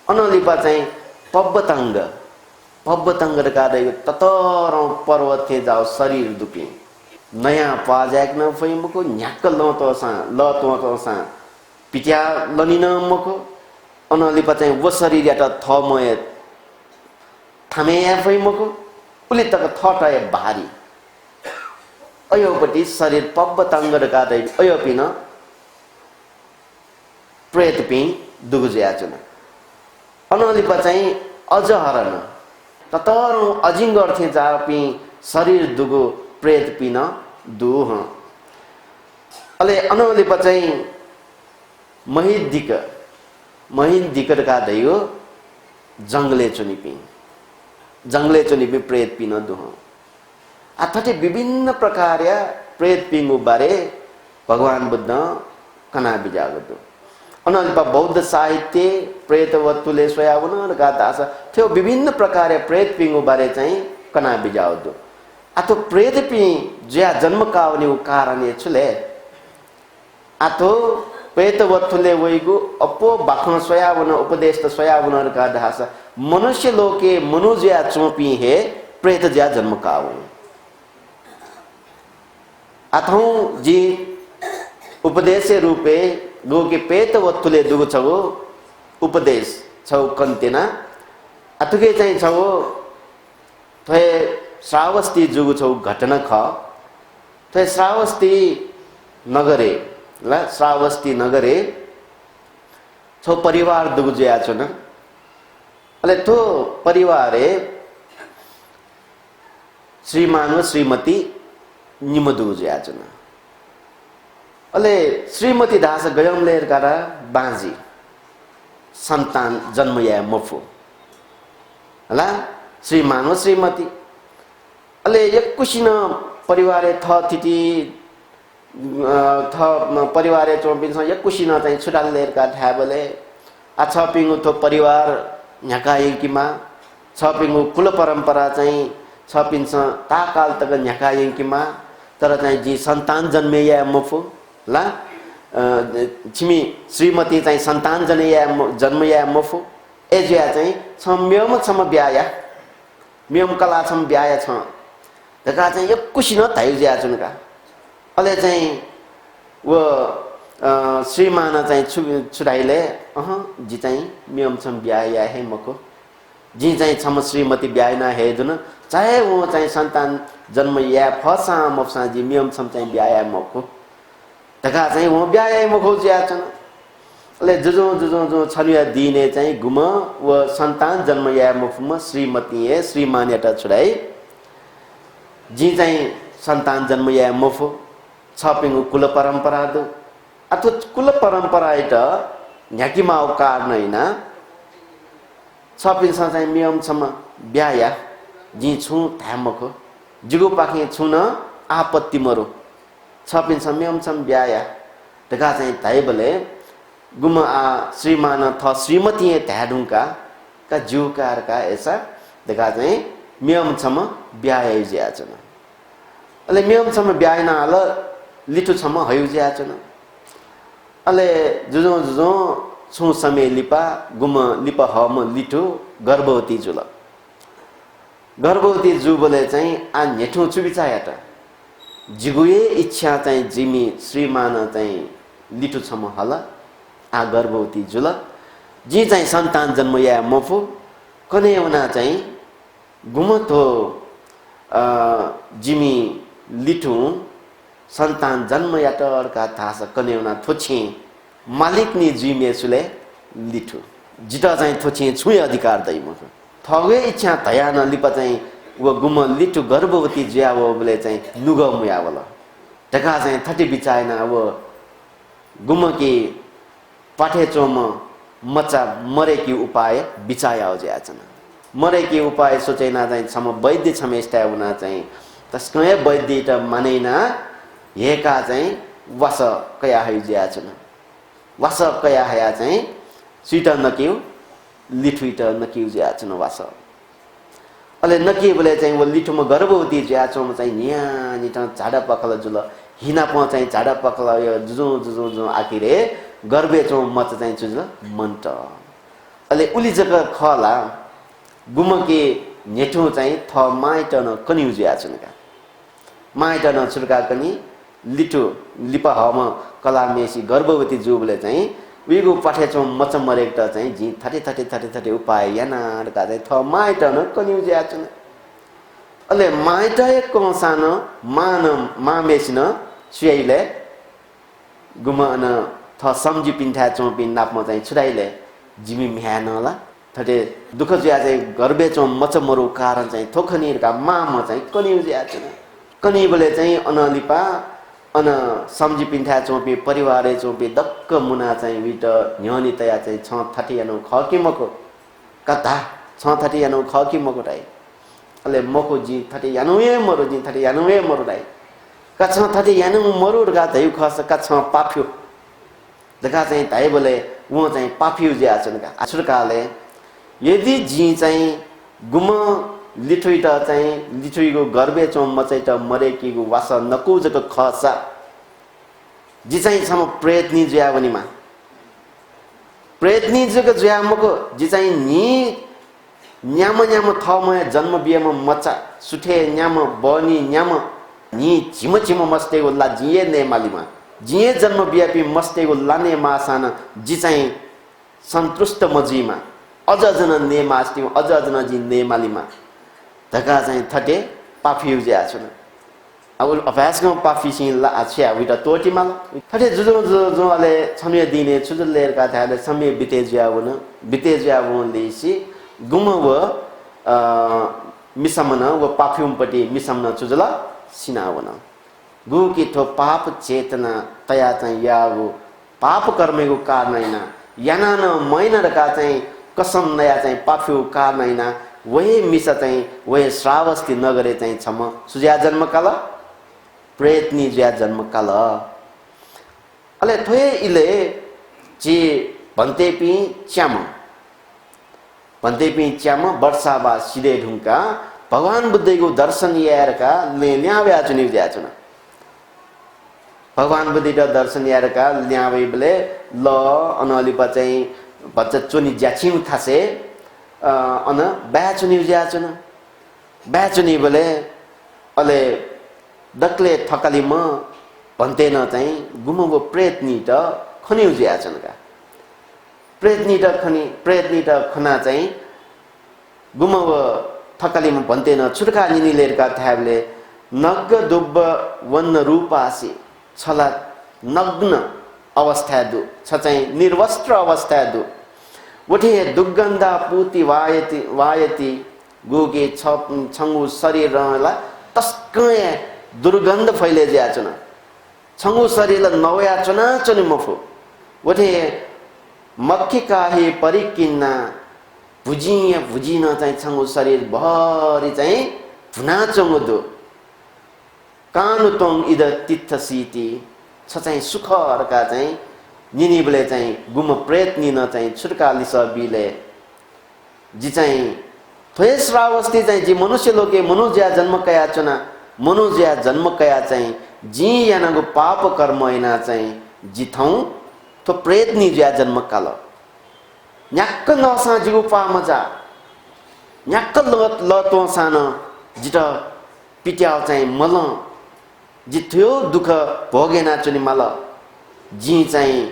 Speaker 6: अनलिपा चाहिँ पब्बतंग का दै ततर पर्वत थे जाओ शरीर दुपि नयाँ पाजाक न फै मको न्याक ल तो सा पिट्या लनिन मको अनलिपा चाहिँ वो शरीर यात थमय थामे फै मको उले तक थटाय भारी अयोपट्टि शरीर पब्बतंग का दै अयो पिन प्रेत पि दुगुज्या चुन अनलिपा चाहिँ अझ हरन ततर अजिङ्गर थे जा पि शरीर दुगु प्रेत पिन दुह अले अनलिपा चाहिँ महिदिक का दैयो जंगले चुनिपि प्रेत पिन दुह अथटे विभिन्न प्रकार प्रेत पिंगु बारे भगवान बुद्ध कना बिजागदु अनलिपा बौद्ध साहित्य प्रेत वत्तुले स्वयावन गादास थियो विभिन्न प्रकार प्रेत पिंगु बारे चाहिँ कना बिजाउदु अथो प्रेत पि ज्या जन्म काउने कारण छुले अथो प्रेत वत्तुले वैगु अपो बाखन स्वयावन उपदेश त स्वयावन गादास मनुष्य लोके मनुज्या चोपी हे प्रेत ज्या जन्म काउने अथो जी उपदेश रूपे गोके पेत वत्तुले दुगु छगो उपदेश छौ कन्तेना अथुके चाहिँ छगो थए श्रावस्ती जुगु छौ घटना ख थए श्रावस्ती नगरे ल श्रावस्ती नगरे छौ परिवार दुगु ज्या छ न अले तो परिवारे श्रीमान व श्रीमती निम दुगु ज्या छ न अले श्रीमती दास गयमले गारा बाजी संतान जन्मया मफु हला श्रीमान व श्रीमती अले यकुसिन परिवारे थ तिति थ परिवारे चोबिन यकुसिन चाहिँ छुडालेर का ढाबले अच्छा पिंगु तो परिवार न्याकायकिमा छ पिंगु कुल परम्परा चाहिँ छ पिन्छ ताकाल तक न्याकायकिमा तर चाहिँ जी संतान जन्मेया मफु ला छिमी श्रीमती चाहिँ संतान जन्मया मफु एजिया चाहिँ सम्यम छम ब्याया म्यम कला छम ब्याया छ दका चाहिँ यकुसिन थाइज्या जुनका अले चाहिँ वो श्रीमान चाहिँ छुडाइले जी चाहिँ म्यम छम ब्याया हे मको जी चाहिँ छम श्रीमती ब्यायना हे जुन चाहे वो चाहिँ संतान जन्मया फसा मफसा जी म्यम छम चाहिँ ब्याया मको तका चाहिँ वो ब्याय मखौ ज्या छन ले जुजो छनुया दिने चाहिँ गुम व संतान जन्मया मफुम श्रीमती ए श्रीमान याटा छुडाई जी चाहिँ संतान जन्मया मफु छपिंगु कुल परम्परा दु अथु कुल परम्परा एटा न्याकिमा कारण हैना छपिन चाहिँ मियम छम ब्याया जी छु थामको जिगु पाखे छुन आपत्ति मरो छपिन सम्यम छम ब्याया तका चाहिँ थाइबले गुम आ श्रीमान थ श्रीमती ध्याडुका का जुकार का ऐसा तका चाहिँ मियम छम ब्याया ज्या छन अले मियम छम ब्यायना अल लिटु छम हयु ज्या छन अले जुजो छु समय लिपा गुम लिपा हम लिटु गर्भवती जुल गर्भवती जुबले चाहिँ आ नेठु चुबिचायाटा जिगुए इच्छा चाहिँ जिमी श्रीमान चाहिँ लिटु छम हल आ गर्भवती जुल जी चाहिँ संतान जन्मया मफु कने उना चाहिँ गुमतो जिमी लिटु संतान जन्मयाटर का थास कने उना थोछि मालिक नि जिमे सुले लिटु जिटा चाहिँ थोछि छुय अधिकार दै मफु थगे इच्छा तया न लिपा चाहिँ वो गुम लिटु गर्भवती ज्या वो बोले चाहिँ नुगम यावला टका चाहिँ थटी बिचायना वो गुम की पाठे चोम मचा मरे की उपाय बिचाया ज्या छन मरे की उपाय सोचैना चाहिँ छम वैद्य छम स्टा हुना चाहिँ तस्कै वैद्य त मानैना हेका चाहिँ वस कया है ज्या छन वस कया हया चाहिँ सिट नकिउ लिठुई त नकिउ ज्या छन वास अले नकिए बोले चाहिँ वो लिठुमा गर्भवती ज्या छम चाहिँ न्या नि त झाडा पखल जुल हिना प चाहिँ झाडा पखल यो जुजु जुजु जु आखिरे गर्भे चो मच चाहिँ जुल मन्ट अले उली जग खला गुमके नेठो चाहिँ थ माइट न कनिउ ज्या छन का माइट न छुर्का कनी लिटो लिपा हम कला मेसी गर्भवती जुबले चाहिँ विगु पठे चो मच मरेक त चाहिँ जी 30 उपाय याना का चाहिँ थ माइट न कनिउ ज्या छन अले माइट एक सान मान मा मेसिन छुइले गुमन थ समझी पिन्था चो पिन नापमा चाहिँ छुराइले जिमी म्यान होला थटे दुख ज्या चाहिँ गर्भे चो मच मरु कारण चाहिँ थोखनीरका माम चाहिँ कनिउ ज्या छन कनी बोले चाहिँ अनलिपा अन समझी पिन्था चोपी परिवारे चोपी दक्क मुना चाहिँ विट न्यनी तया चाहिँ 630 यानो खकी मको कता 630 यानो खकी मको राई अले मको जी 30 यानो ए मरो जी 30 यानो ए मरो राई का 630 यानो मरो गा धयु खस का 6 पाफ्यो दगा चाहिँ धाइ बोले वो चाहिँ पाफ्यो ज्या छन का आछुरकाले यदि जी चाहिँ गुम लिठुइट चाहिँ लिठुइको गर्भे चो मचैट मरेकीको वास नकुजको खसा जी चाहिँ सम प्रेतनी ज्या वनिमा प्रेतनी जको ज्या मको जी चाहिँ नि न्याम न्याम थम जन्म बियम मचा सुठे न्याम बनी न्याम नि झिम झिम मस्तेको ला जिए ने मालिमा जिए जन्म बियापी मस्तेको लाने मासान जी चाहिँ सन्तुष्ट मजीमा अझ जन ने मास्टिम अझ जन जी ने मालिमा धका चाहिँ थटे पाफिउ ज्या छन अब अभ्यासको पाफिसिन ला आछ्या विटा तोटिमा थटे जुजु जुजु अले छमे दिने छुजुलेर का थाले समय बिते ज्या वन लेसी गुम व मिसमन व पाफिउम पटी मिसमन छुजुला सिनावन गु कि थो पाप चेतना तया चाहिँ या वो पाप कर्मेको कारण हैन याना न महिना रका चाहिँ कसम नया चाहिँ पाफिउ कारण हैन वही मिसा चाहिँ वही श्रावस्ती नगरे चाहिँ छम सुज्या जन्मकाल प्रेतनी ज्या जन्मकाल अले थोए इले जी भन्तेपी च्याम वर्षाबा सिधे ढुङ्का भगवान बुद्धको दर्शन यारका ले न्याव्या चुनि ज्या छन भगवान बुद्धको दर्शन यारका ल्यावे बले ल अनलिपा चाहिँ बच्चा चुनि ज्याछिउ थासे अन ब्याचुनि ज्याचुन ब्याचुनि बोले अले दक्ले थकली म भन्तेन चाहिँ गुमगो प्रेतनी त खनिउ ज्याचुन का प्रेतनी त खना चाहिँ गुमगो थकली म भन्तेन छुर्का निनिलेर का थाबले नग्ग दुब्ब वन रूपासी छला नग्न अवस्था दु छ चाहिँ निर्वस्त्र अवस्था दु उठे दुर्गन्धा पूति वायती गुगे छंगु शरीर रहला तस्कै दुर्गन्ध फैले ज्याचन छंगु शरीर नवया चना चनि मफु उठे मक्खी काहे परिकिन्ना भुजिन चाहिँ छंगु शरीर भरि चाहिँ भुना चंगुदु कानुतोङ इद तीर्थ सीति छ चाहिँ सुखहरुका चाहिँ निनिबले चाहिँ गुम प्रेतनी न चाहिँ छुर्काली सबीले जी चाहिँ थोय श्रावस्ती चाहिँ जी मनुष्य लोके मनुज्या जन्म कया चना मनुज्या जन्म कया चाहिँ जी यानाको पाप कर्म हैना चाहिँ जिथौ तो प्रेतनी ज्या जन्म काल न्याक्क नसा जिगु पामजा न्याक्क लतो सान जित पिट्याउ चाहिँ मल जिथ्यो दुख भोगेना चुनि मल जी चाहिँ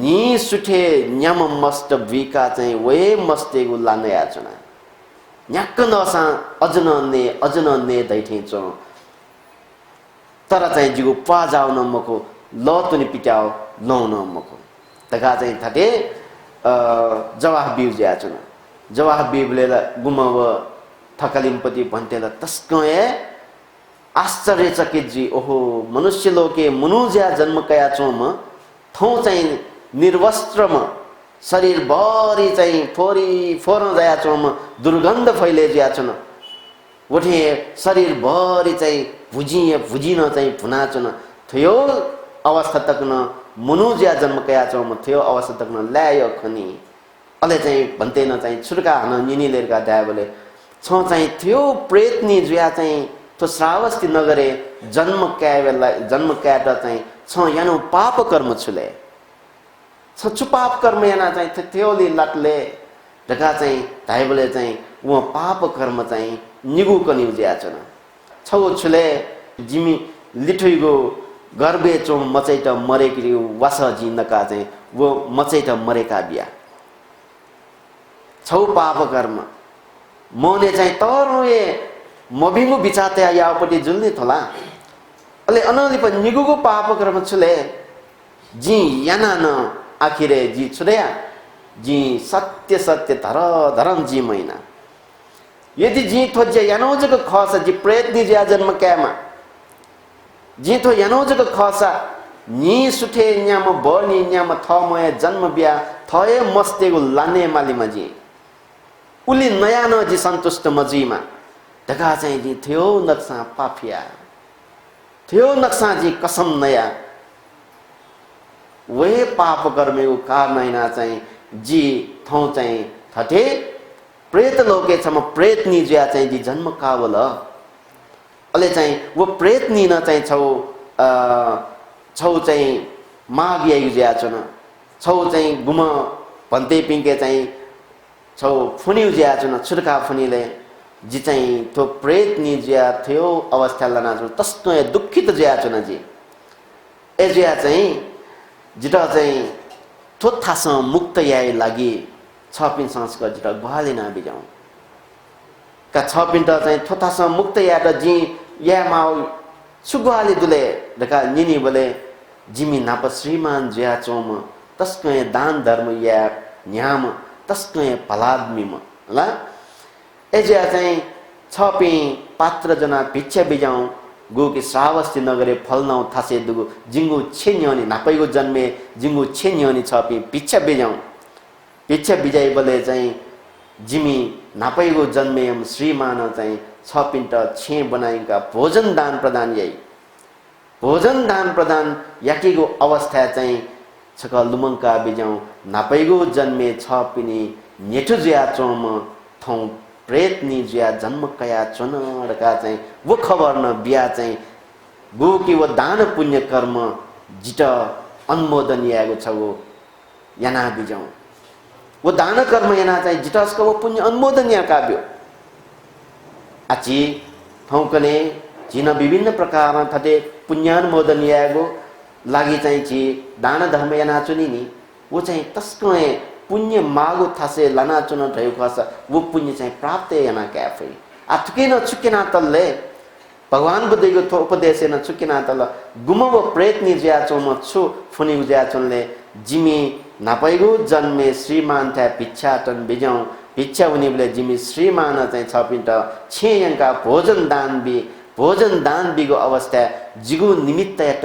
Speaker 6: नि सुठे न्याम मस्त विका चाहिँ वे मस्तेगु लानया चुना न्याक्क नसा अजन ने दैठे चो तर चाहिँ जिगु पाजाउ न मको लतुनि पिट्याउ लौन मको तगा चाहिँ थटे जवाह बिउ ज्या चुना जवाह बिउले गुमव थकलिमपति भन्तेला तस्कए आश्चर्यचकित जी ओहो मनुष्य लोके मनुज्या जन्म कया चोम थौ चाहिँ निर्वस्त्रम शरीर भरि चाहिँ फोर जया चोम दुर्गन्ध फैले ज्या छन उठे शरीर भरि चाहिँ भुजिन चाहिँ भुना चन थियो अवस्था तक न मनुज्या जन्म कया चोम थियो अवस्था तक न ल्यायो खनी अले चाहिँ भन्दैन चाहिँ छुर्का हन निनीलेरका द्याबले छ चाहिँ थियो प्रेतनी जुया चाहिँ तो श्रावस्ती नगरे जन्म क्याट चाहिँ छ यानो पाप कर्म छुले छ पाप कर्म याना चाहिँ थ्योली लटले ढका चाहिँ धाइबले चाहिँ वो पाप कर्म चाहिँ निगु कनि उज्या छन छौ छुले जिमी लिठुइगो गर्बे चो मचैट मरेकी वास जिन्दका चाहिँ वो मचैट मरेका बिया छौ पाप कर्म मोने चाहिँ तरुए मबिंगु बिचाते यापट्टि जुल्ने थोला अले अनली पनि निगुगु पाप कर्म छुले जी याना न आखिरे जी छुरेया जी सत्य सत्य धरम जी महिना यदि जी थोजे यानोजको खस जी प्रेत नि ज्या जन्म क्यामा जी थो यानोजको खसा नि सुठे न्याम बनी न्याम थमय जन्म बिया थए मस्तेगु लाने मालीमा जी उली नयाँ न जी सन्तुष्ट मजीमा ढका चाहिँ जी थियो नक्सा पाफिया थियो नक्सा जी कसम नया वे पाप कर्मेको कारण चाहिँ जी थौ चाहिँ थटे प्रेत लोके छम प्रेतनी ज्या चाहिँ जी जन्म कावल अले चाहिँ वो प्रेतनी न चाहिँ छौ चाहिँ मागिया ज्या छन छौ चाहिँ गुम भन्ते पिंके चाहिँ छौ फुनी ज्या छन छुर्का फुनीले जी चाहिँ तो प्रेतनी ज्या थियो अवस्था लना छु तस्तो दुखित ज्या छन जी ए ज्या चाहिँ जिटा चाहिँ थोथास मुक्त याइ लागि छपिन संस्कार जिटा गुहालिना बिजाउ का छपिन त चाहिँ थोथास मुक्त या त जी या माउ सुगुहाली दुले दका निनी बोले जिमी नाप श्रीमान ज्या चोम तस्कै दान धर्म या न्याम तस्कै पलादमीम ल ए ज्या चाहिँ छपि पात्र जना भिक्षा बिजाउ गो कि श्रावस्ती नगरे फलनाउ थासे दुगु जिंगु छेन्योनी नापैगु जन्मे जिंगु छेन्योनी छपि भिक्षा बिजाइ बोले चाहिँ जिमी नापैगु जन्मे श्रीमान चाहिँ छपिन्ट छे बनाइका भोजन दान प्रदान यही भोजन दान प्रदान याकीगु अवस्था चाहिँ छक लुमंका बिजाउ नापैगु जन्मे छपिनी नेठु ज्या चोम थौ प्रेतनी ज्या जन्म कया चुनडका चाहिँ वो खबर न बिया चाहिँ गो कि वो दान पुण्य कर्म जिट अनुमोदन यागो छ वो याना बिजाउ वो दान कर्म याना चाहिँ जिटसको वो पुण्य अनुमोदन या काब्यो आची थौकने जिन विभिन्न प्रकार थते पुण्यानुमोदन यागो लागि चाहिँ छि दान धर्म याना चुनिनी वो चाहिँ तस्को पुण्य मागो थासे लाना चुन भयो खस वो पुण्य चाहिँ प्राप्त याना क्याफे आथुकेन चुकेना तलले भगवान बुद्धको थो उपदेश न चुकेना तल गुमव प्रेतनी ज्या चोम छु फुनी ज्या चुनले जिमी नापैगु जन्मे श्रीमान था भिक्षाटन बिजाउ भिक्षा उनीले जिमी श्रीमान चाहिँ छपिन्ट छेयंका भोजन दान बिगो अवस्था जिगु निमित्त यात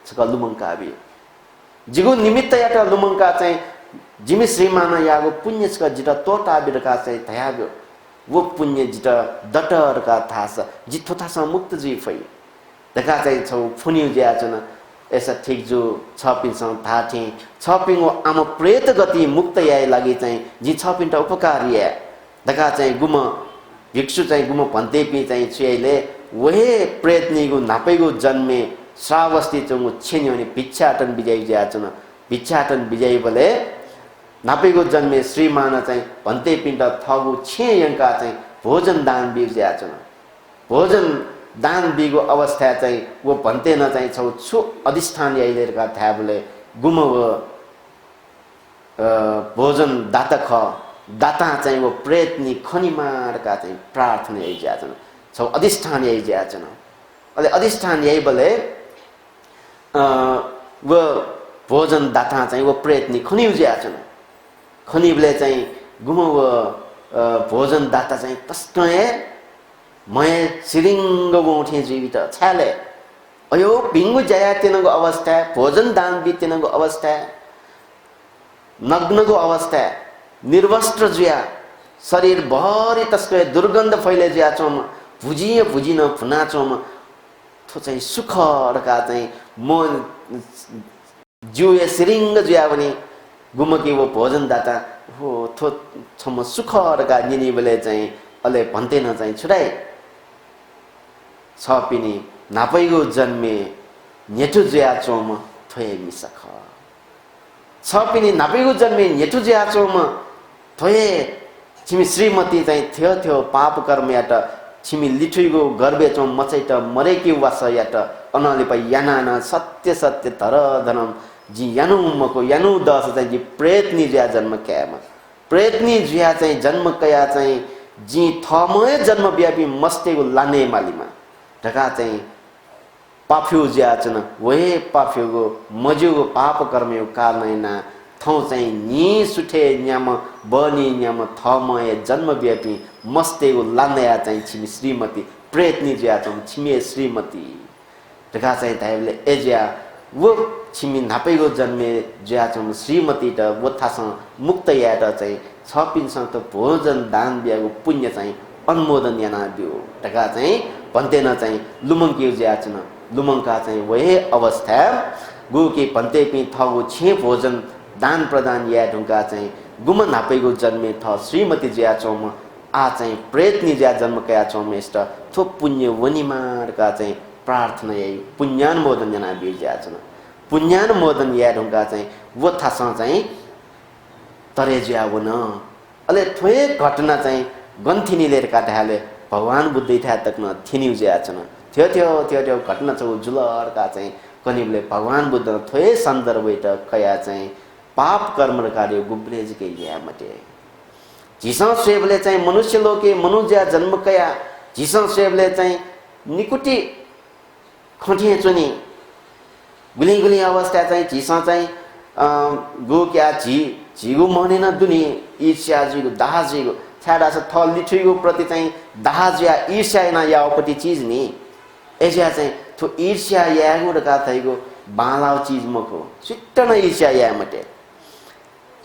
Speaker 6: छक लुमंका बि जिगु निमित्त यात लुमंका चाहिँ जिमी श्रीमान यागो पुण्य छ जिटा तोता बिरका चाहिँ थयागो वो पुण्य जिटा दटरका थास जिथो थास मुक्त जी फै दका चाहिँ छौ फुनी ज्या छन ऐसा ठीक जो छपिन स थाथे छपिङो आम प्रेत गति मुक्त याइ लागि चाहिँ जि छपिन त उपकारी या दका चाहिँ गुम भिक्षु चाहिँ गुम भन्ते पि चाहिँ छेले वहे प्रेतनीगु नापैगु जन्मे श्रावस्ती चंगु छेन्योनी भिक्षाटन बिजय ज्या छन भिक्षाटन बिजय बोले नापैगु जन्मे श्रीमान चाहिँ भन्ते पिण्ड थगु छेयंका चाहिँ भोजन दान बिज्या छन भोजन दान बिगो अवस्था चाहिँ वो भन्ते न चाहिँ छौ छु अधिष्ठान याइलेरका थाबले गुमव भोजन दाता चाहिँ वो प्रेतनी खनिमारका चाहिँ प्रार्थना यही ज्या छन छौ अधिष्ठान यही ज्या छन अले अधिष्ठान यही बोले वो भोजन दाता चाहिँ वो प्रेतनी खनि ज्या छन खनिबले चाहिँ गुमव भोजन दाता चाहिँ तस्तै मय सिरिंग उठे जीवित छाले अयो बिंगु जया तिनको अवस्था भोजन दान बि तिनको अवस्था नग्नको अवस्था निर्वस्त्र ज्या शरीर भरि तस्कै दुर्गन्ध फैले ज्या चोम भुजिन फुना चोम थो चाहिँ सुख रका चाहिँ म जुए सिरिंग ज्या भने गुमकी वो भोजनदाता हो थो छम सुखरका निनी बेले चाहिँ अले भन्तेन चाहिँ छुडाइ छ पिनी नापैगो जन्मे नेटु ज्या चोम थोए मिसख छ पिनी नापैगो जन्मे नेटु ज्या चोम थोए छिमी श्रीमती चाहिँ थियो थियो पाप कर्म याट छिमी लिठुइगो गर्बे चोम मचैट मरेकी वास याट अनले पै याना सत्य सत्य धर धनम जी यानु मको यानु दस चाहिँ जी प्रेतनी ज्या जन्म क्यामा प्रेतनी ज्या चाहिँ जन्म कया चाहिँ जी थमय जन्म व्यापी मस्तेको लाने मालीमा ढका चाहिँ पाफ्यु ज्या चन वहे पाफ्युगो मजुगो पाप कर्मयो कारणैना थौ चाहिँ नि सुठे न्याम बनी न्याम थमय जन्म व्यापी मस्तेको लान्या चाहिँ छिमी श्रीमती प्रेतनी ज्या चन छिमी श्रीमती ढका चाहिँ धाइले एज्या वो छिमी नापैगो जन्मे ज्या चन श्रीमती त वो थासँग मुक्त याट चाहिँ छपिनसँग त भोजन दान बियाको पुण्य चाहिँ अनुमोदन याना दियो ढका चाहिँ भन्तेन चाहिँ लुमङ्की ज्याचन लुमङ्का चाहिँ वहे अवस्था गुकी भन्ते पि थगो छे भोजन दान प्रदान या ढुङ्गा चाहिँ गुम नापेको जन्मे थ श्रीमती ज्या चौम आ चाहिँ प्रेतनी ज्या जन्म कया चौम यस्ट थो पुण्य वनिमारका चाहिँ प्रार्थना यही पुण्यानुमोदन जना बिर ज्याचन पुण्यानुमोदन या ढुङ्गा चाहिँ वो थासँग चाहिँ तरे ज्या वन अले थोए घटना चाहिँ गन्थिनी लिएर काटाले भगवान बुद्धि था तकन थिनिउ ज्याचन थियो घटना छ जुलरका चाहिँ कनिबले भगवान बुद्ध थोए सन्दर्भ कया चाहिँ पाप कर्म कार्य गुब्रेज के या मटे झिसा सेवले चाहिँ मनुष्य लोके मनुज्या जन्म कया झिसा सेवले चाहिँ निकुटी खठिए चुनी गुली गुली अवस्था चाहिँ झिसा चाहिँ गो क्या झिगु मनेन दुनी ईर्ष्या जिगु दाह जिगु छाडा छ थल लिठुगु प्रति चाहिँ दाह ज्या ईर्ष्या ना यापटी चीज नि एज्या चाहिँ थो ईर्ष्या यागु र काथैगु बालाउ चीज मको सिट्टन ईर्ष्या या मटे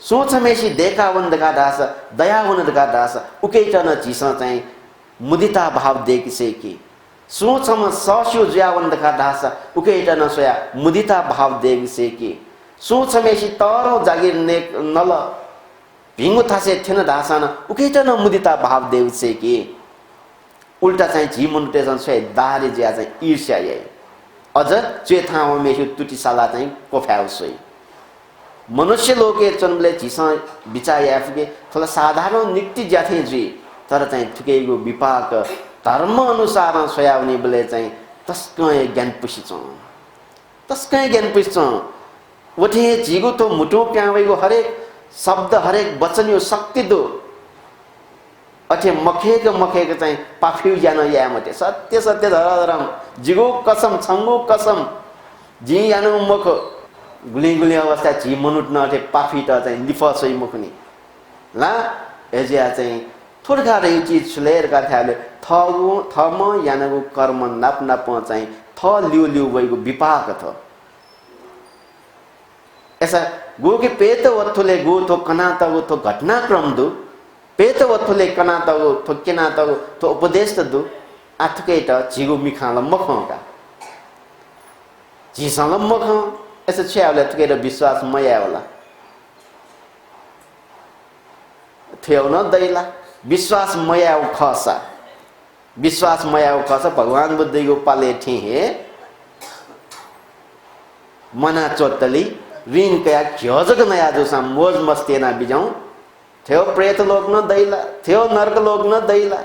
Speaker 6: सोच मेसी देखा वन्द का दास दया वन्द का दास उकेटन झिसा चाहिँ मुदिता भाव देखिसे कि सोचम सस्यो ज्या वन्द का दास उकेटन सोया मुदिता भाव देखिसे कि सोच मेसी तरो जागिर ने नल भिंगु थासे थिन दासन उकेटन मुदिता भाव देखिसे कि उल्टा चाहिँ झी मुन्टेसन सोय दारी ज्या चाहिँ ईर्ष्या ये अझ चेथाव मेसु तुटिसाला चाहिँ कोफ्याउ सोई मनुष्य लोके चनले झिसा विचार याफके थोला साधारण निक्ति ज्याथे जी तर चाहिँ थुकेगु विपाक धर्म अनुसार सोयाउने बेले चाहिँ तस्कै ज्ञान पुसिछौं तस्कै ज्ञान पुसिछौं उठे झिगु तो मुटु प्यावेगु हरेक शब्द हरेक वचन यो शक्ति दो अथे मखेक चाहिँ पाफ्यु ज्ञान या मते सत्य सत्य धरधरम जिगु कसम छंगु कसम जी यानु मुख गुली गुली अवस्था झी मनुट न अथे पाफी त चाहिँ लिफसै मुखनी ला एजिया चाहिँ थोरका रे चीज छुलेर का थाले थगु थम यानगु कर्म नाप नाप चाहिँ थ लिउ लिउ वइगु विपाक थ ऐसा गो के पेत वथुले गो तो कना तगु तो घटनाक्रम दु पेत वथुले कना तगु तो केना तगु तो उपदेश दु आथके त झिगु मिखाल मखका झिसँग मख ऐसा छ्यावले थके विश्वास मया होला थियो न दैला विश्वास मया खसा विश्वास मया खसा भगवान बुद्धको पाले ठे मना चोटली ऋण कया घ्यजक नया जोसा मोज मस्तेना बिजाऊ थियो प्रेत लोक न दैला थियो नरक लोक न दैला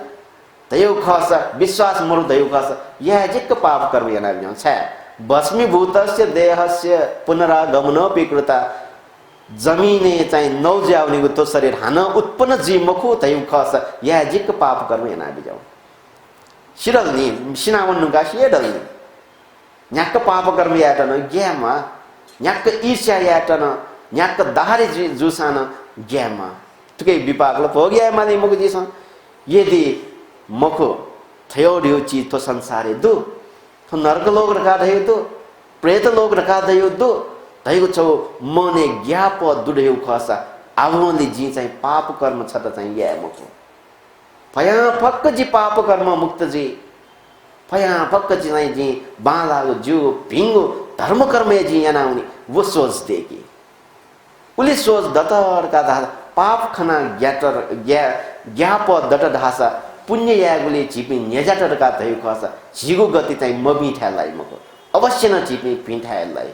Speaker 6: दयो खसा विश्वास मरु दयो खसा यह जिक पाप कर्म याना बिजाऊ छ भस्मीभूतस्य देहस्य पुनरागमनोपि कृता जमीने चाहिँ नौज्याउनेको तो शरीर हान उत्पन्न जीवको दयो खसा यह जिक पाप कर्म याना बिजाऊ शिरल्नी सिनावन नुगा सिएडल्नी न्याक पाप कर्म याटन ग्यामा न्याक ईर्ष्या याटन न्याक दाहारे जुसान ग्यामा तुके विपाकले भोग्या माने मको जिसन यदि मको थयोडियो चीज तो संसारे दु तो नरक लोग रखा दयो दु प्रेत लोग रखा दयो दु दयो छौ मने ज्ञाप दुडेउ खसा आवोले जी चाहिँ पाप कर्म छ त चाहिँ या मको भया फक्क जी पाप कर्म मुक्त जी भया फक्क जी चाहिँ जी बालागो जु भिंगो धर्म कर्म जी याना उनी वो सोच देगी पुलिस सोच दतरका धासा पाप खना ज्ञाप दट ढासा पुण्य यागुले छिपी नेजाटरका धै खस झिगो गति चाहिँ मबिठालाई मको अवश्य न छिपी पिठालाई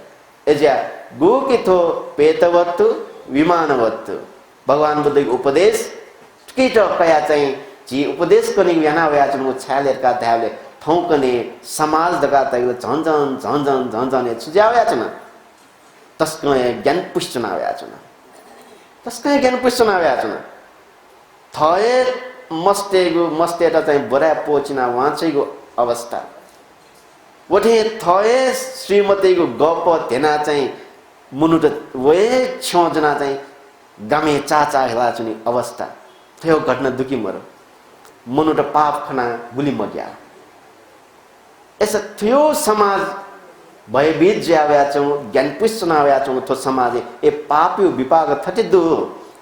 Speaker 6: एजा गो के थो पेतवत्तु विमानवत्तु भगवान बुद्धको उपदेश केट कया चाहिँ जी उपदेश कने याना वया जुन छालेरका धावले थौकने समाज दका तय झन सुझावया छन तस्कय ज्ञान पुष्टनावया छन तस्कय ज्ञान पुष्टनावया छन थए मस्तेटा चाहिँ बरा पोचिना वाचैको अवस्था वठे थए श्रीमतीको गप धेना चाहिँ मुनुट वे छजना चाहिँ गामे चाचा हेला चुनी अवस्था थियो घटना दुखी मरो मुनुट पाप खना गुली मग्या ऐसा थियो समाज भयभीत ज्याव्या छौं ज्ञान पुष्टनाव्या छौं थो समाज ए पाप्यो विपाक थटे दु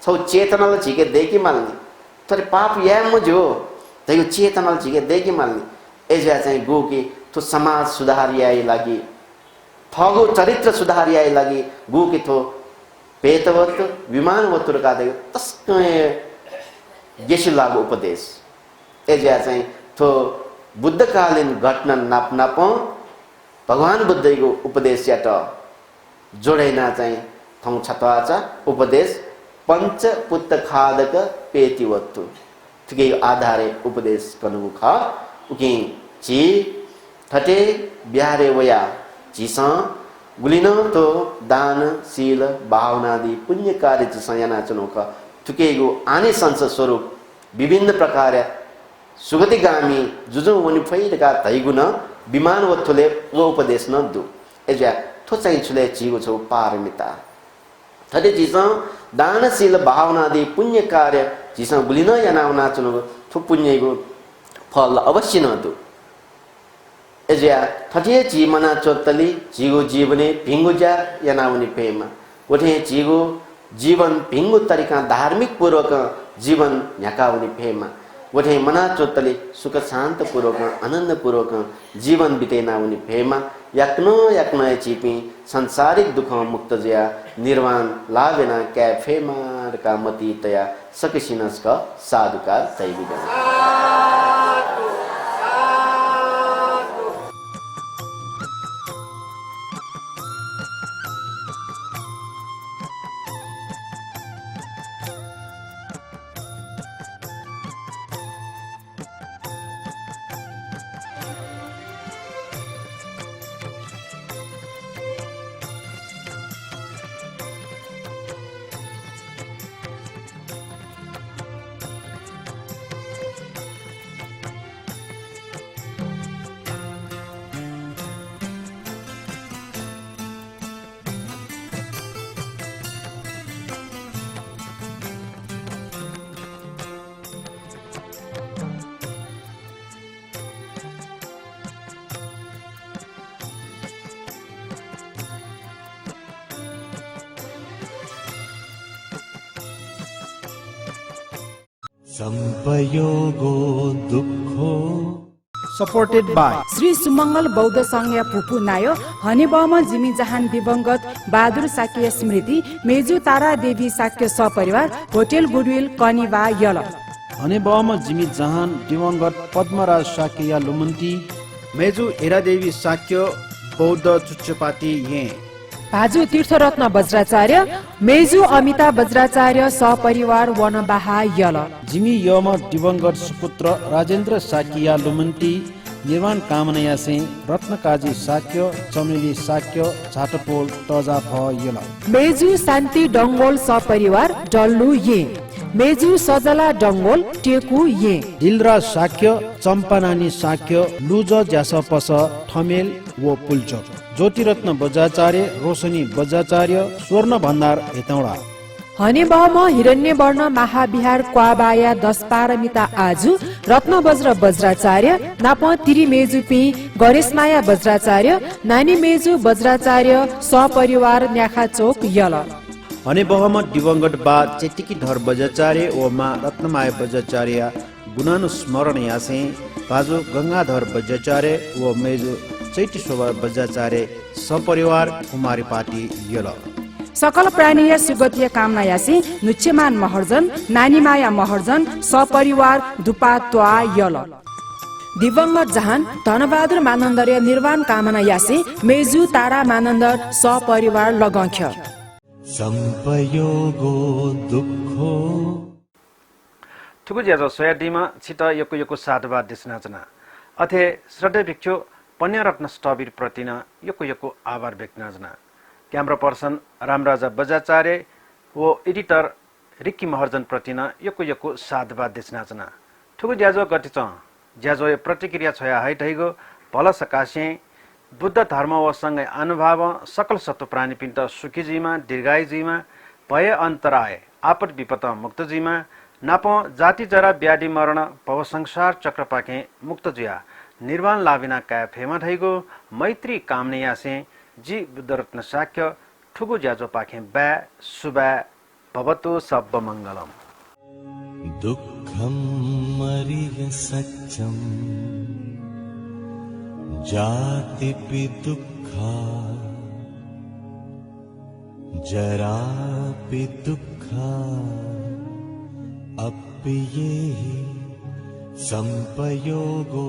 Speaker 6: छौ चेतनाले झिके देखि माल्ने तर पाप या मुझो तयो चेतनाले झिके देखि माल्ने एजा चाहिँ गो कि थो समाज सुधारियाई लागि थगो चरित्र सुधारियाई लागि गो कि थो पेतवत विमानवत का दे तस्कय येशु लागु उपदेश एजा चाहिँ थो बुद्धकालीन घटना नाप भगवान बुद्धको उपदेश यात जोडेना चाहिँ थौ छतवाचा उपदेश पंच पुत्त खादक पेतिवत्तु थके आधारे उपदेश कनु ख उकि ची थटे ब्यारे वया जीसा गुलिन तो दान शील भावनादि पुण्य कार्य जीसा याना चनु ख थकेगो आने संस स्वरूप विभिन्न प्रकार सुगतिगामी जुजु वनि फैदका धैगुण विमान वथुले वो उपदेश न दु एजा थो चाहिँ छुले जीगो छौ पारमिता थदे जीसा दानशील भावनादि पुण्य कार्य जीसा गुलिन यानाउना चनु थो पुण्यको फल अवश्य न दु एजा थटे जीवना चोतली जीगो जीवने भिंगुजा यानाउनी पेमा वठे जीगो जीवन भिंगु तरिका धार्मिक पूर्वक जीवन झकाउनी फेमा वठे मना चोतले सुख शांत पूर्वक आनंद पूर्वक जीवन बितेना उनी फेमा याक्न चिपी संसारिक दुख मुक्त जया निर्वाण लाभेना क्या फेमा का मति तया सकिसिनस का साधुका दैविक
Speaker 1: संपयोगो दुःखो
Speaker 2: सपोर्टेड बाय
Speaker 3: श्री सुमंगल बौद्ध संघ पुपु नायो हनेबम जिमी जहान दिवंगत बहादुर साक्य स्मृति मेजु तारा देवी साक्य सपरिवार होटल गुडविल कनिवा यल
Speaker 2: हनेबम जिमी जहान दिवंगत पद्मराज साक्य लुमन्ती मेजु हेरादेवी साक्य बौद्ध चुच्चपाती ये
Speaker 3: भाजु तीर्थरत्न वज्राचार्य मेजु अमिता वज्राचार्य सपरिवार वनबाहा यल
Speaker 2: जिमी यम दिवंगत सुपुत्र राजेन्द्र साकिया लुमन्ती निर्माण कामनाया से रत्नकाजी साक्य चमेली साक्य झाटपोल तजा भ यल
Speaker 3: मेजु शान्ति डंगोल सपरिवार डल्लु ये मेजु सजला डंगोल टेकु ये
Speaker 2: दिलराज साक्य चम्पानानी साक्य लुज ज्यास पस ठमेल वो पुल्चोक ज्योतिरत्न बज्राचार्य रोशनी बज्राचार्य स्वर्ण भण्डार हेतौडा
Speaker 3: हनेबम हिरण्य वर्ण महाविहार क्वाबाया 10 पारमिता आजु रत्न वज्र वज्राचार्य नाप तिरी मेजु पि गणेशमाया वज्राचार्य नानी मेजु वज्राचार्य सपरिवार न्याखा चोक यल
Speaker 2: हनेबहम दिवंगत बा चेटिकी धर बज्राचार्य ओ मा रत्नमाया वज्राचार्य गुणानुस्मरण यासे बाजु गंगाधर वज्राचार्य व मेजु चैती शोभा वज्राचार्य सपरिवार कुमारी पाटी यल
Speaker 3: सकल प्राणीय सुगतीय कामना यासी नुच्छेमान महर्जन नानीमाया महर्जन सपरिवार धुपात्वा यल दिवंगत जहान धनबहादुर मानन्दर्य निर्वाण कामना यासी मेजु तारा मानन्दर सपरिवार लगंख्य
Speaker 1: संपयोगो दुःखो
Speaker 4: ठुकु ज्याजो सोयाडीमा छिट योको साधुवाद देशनाचना अथे श्रद्धेय भिक्षु पन्यारत्न स्टबिर प्रतिन योको आभार व्यक्त नजना क्यामरा पर्सन रामराजा बजाचार्य व एडिटर रिक्की महर्जन प्रतिन योको साधुवाद देशनाचना ठुकु ज्याजो गतिच ज्याजो प्रतिक्रिया छया है ठैगो भल सकासे बुद्ध धर्म व सँगै अनुभाव सकल सत्व प्राणीपिण्ड सुखीजीमा दीर्घायुजीमा भय अन्तराय आपद विपद मुक्तजीमा नाप जाति जरा व्याधि मरण भव संसार चक्र पाके मुक्त जुया निर्वाण लाभिना काय फेमा ठैगो मैत्री कामने यासे जी बुद्धरत्न शाक्य ठुगु ज्याजो पाखे ब्या सुब्या भवतु सब मङ्गलम
Speaker 1: दुःखं मरिय सत्यं जातिपि दुःखा जरापि दुःखा अप्येहि संपयोगो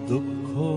Speaker 1: दुःखो